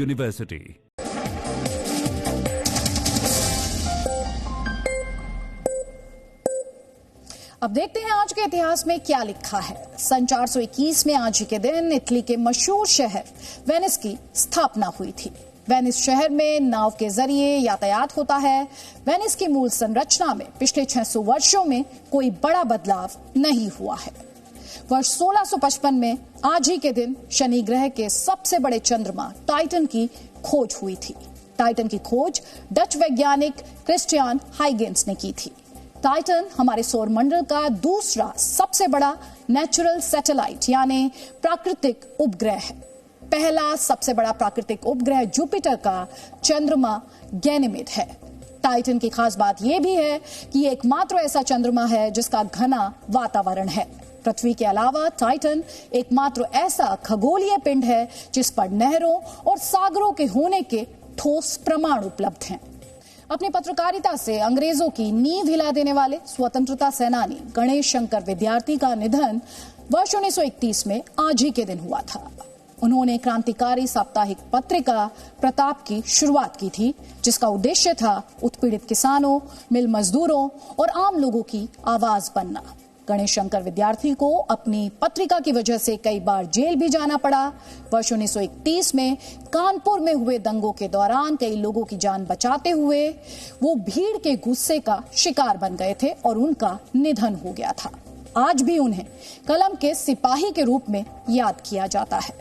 यूनिवर्सिटी।
अब देखते हैं आज के इतिहास में क्या लिखा है। सन 421 में आज ही के दिन इटली के मशहूर शहर वेनिस की स्थापना हुई थी। वेनिस शहर में नाव के जरिए यातायात होता है। वेनिस की मूल संरचना में पिछले 600 वर्षों में कोई बड़ा बदलाव नहीं हुआ है। वर्ष 1655 में आज ही के दिन शनि ग्रह के सबसे बड़े चंद्रमा टाइटन की खोज हुई थी। टाइटन की खोज डच वैज्ञानिक क्रिस्टियन हाइगेंस ने की थी। टाइटन हमारे सौर मंडल का दूसरा सबसे बड़ा नेचुरल सैटेलाइट यानी प्राकृतिक उपग्रह है। पहला सबसे बड़ा प्राकृतिक उपग्रह जुपिटर का चंद्रमा गैनीमेड है। टाइटन की खास बात यह भी है कि ये एकमात्र ऐसा चंद्रमा है जिसका घना वातावरण है। पृथ्वी के अलावा टाइटन एकमात्र ऐसा खगोलीय पिंड है जिस पर नहरों और सागरों के होने के ठोस प्रमाण उपलब्ध हैं। अपनी पत्रकारिता से अंग्रेजों की नींव हिला देने वाले स्वतंत्रता सेनानी गणेश शंकर विद्यार्थी का निधन वर्ष 1931 में आज ही के दिन हुआ था। उन्होंने क्रांतिकारी साप्ताहिक पत्रिका प्रताप की शुरुआत की थी, जिसका उद्देश्य था उत्पीड़ित किसानों, मिल मजदूरों और आम लोगों की आवाज बनना। गणेश शंकर विद्यार्थी को अपनी पत्रिका की वजह से कई बार जेल भी जाना पड़ा। वर्ष 1931 में कानपुर में हुए दंगों के दौरान कई लोगों की जान बचाते हुए वो भीड़ के गुस्से का शिकार बन गए थे और उनका निधन हो गया था। आज भी उन्हें कलम के सिपाही के रूप में याद किया जाता है।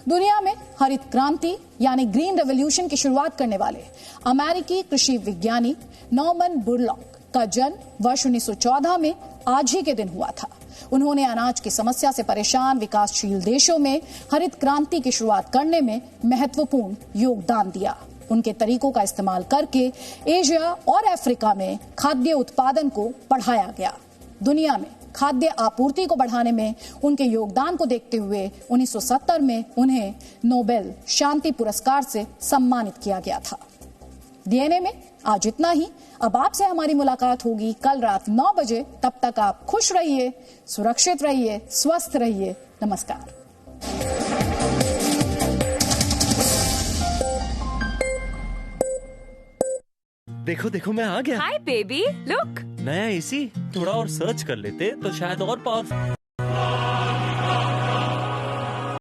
दुनिया में हरित क्रांति यानी ग्रीन रेवोल्यूशन की शुरुआत करने वाले अमेरिकी कृषि विज्ञानी नॉर्मन बुरलॉक का जन्म वर्ष 1914 में आज ही के दिन हुआ था। उन्होंने अनाज की समस्या से परेशान विकासशील देशों में हरित क्रांति की शुरुआत करने में महत्वपूर्ण योगदान दिया। उनके तरीकों का इस्तेमाल करके एशिया और अफ्रीका में खाद्य उत्पादन को बढ़ाया गया। दुनिया में खाद्य आपूर्ति को बढ़ाने में उनके योगदान को देखते हुए 1970 में उन्हें नोबेल शांति पुरस्कार से सम्मानित किया गया था। डीएनए में आज इतना ही। अब आपसे हमारी मुलाकात होगी कल रात 9 बजे। तब तक आप खुश रहिए, सुरक्षित रहिए, स्वस्थ रहिए। नमस्कार।
देखो देखो मैं आ गया।
Hi baby, look.
नया एसी। थोड़ा और सर्च कर लेते तो शायद और पावरफुल।